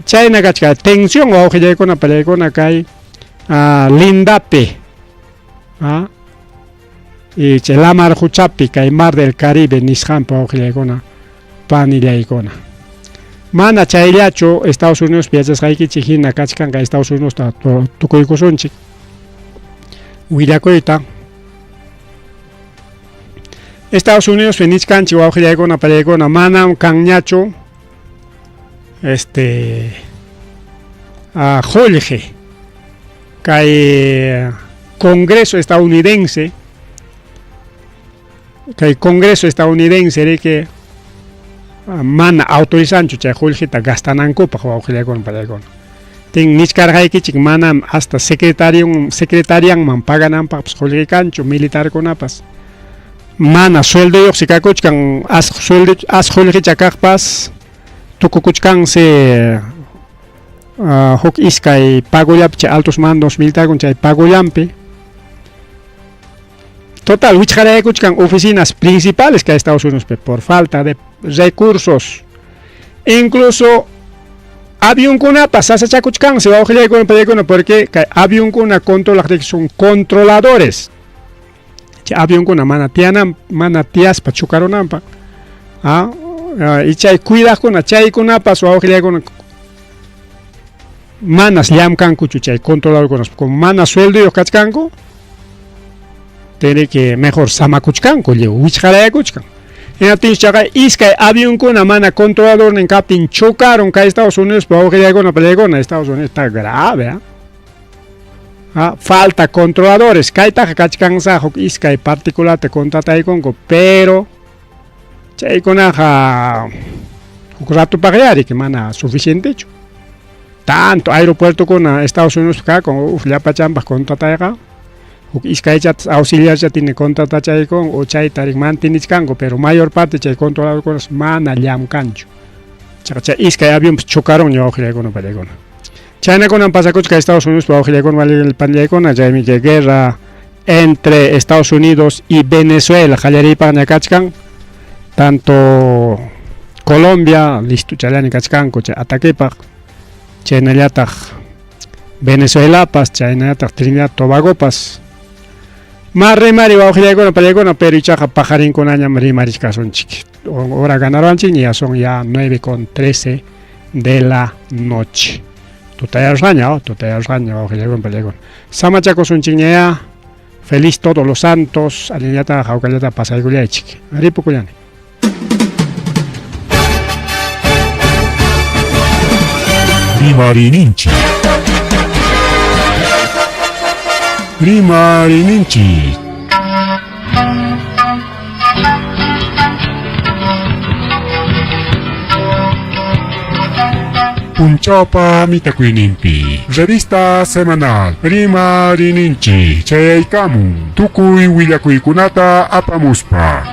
chayna kachka tensión wawqillaykuna palaykuna kay lindapi y chay lamar huchapi kay mar del Caribe nisqanpa wawqillaykuna panillaykuna mana chayllachu Estados Unidos piachasqaykichik hina kachkanqa Estados Unidos tukuykusunchik willakuyta Estados Unidos nisqanchik wawqillaykuna palaykuna manam kanñachu Jorge kay Congreso estadounidense riki mana autorizanchu chay Jorgeta gastanankupak wawqillaykuna palaykuna tin niskarqaykichik manam hasta secretarianman pagananpaqpas Jorge kanchu militarkunapas mana sueldoyoq si kakuchkan as Jorgecha kaqpas tukukuchkansi huk iskay pagollapi chay altos mandos militarkuna chay pagollampi total wichqaraykuchkan oficinas principales que Estados Unidos por falta de recursos incluso avionkunapas sasachakuchkansi wawqillaykuna palaykuna porque kay avionkuna controlaqtiki son controladores chay avionkuna mana tiyaspa chukarunanpaq y chay cuidaqkuna chaykunapas wawqillaykuna manas llamkankuchu chay controladorkunas como mana sueldoyoq kachkanku tiene que mejor samakuchkanku wichqaraykuchkan entonces chaqa iskay avionkuna mana controlador nin kaptin chocaron kay Estados Unidos wawqillaykuna palaykuna Estados Unidos está grave falta controladores kaytaqa kachkansa huk iskay particularta contrataykunku pero chaykunaqa huk ratupaq que mana suficientechu tanto aeropuerto kuna Estados Unidos kakun llapachanpaq contratayqa huk iskaychatas auxiliarcha tiene contratachaykun o chaytarik mantinichkanku pero mayor parte chay controladorkunas mana llamkanchu chaqa chay iskay avionpas chocaron wawqillaykuna palaykuna chaynakunan pasakuchka Estados Unidos wawqillaykuna panillaykuna chaymi chay guerra entre Estados Unidos y Venezuela qallariypaqña kachkan tanto Colombia listo challani kachkanku chay ataquepaq chaynallataq Venezuelapas chaynallataq Trinidad Tobagopas más rimari wawqillaykuna palaykuna pero ichaqa pajarinkunañam rimarishkasunchik hora ganaronchik ya son ya 9:13 de la noche tutayarusqaña wawqillaykuna palaykuna samachakusunchikñaya feliz todos los santos aliñata hawkallata pasaykullaychik ripukullani Rimarininchi. Punchawpa mitakuynimpi revista semanal Rimarininchi chayaykamun tukuy willakuykunata apamuspa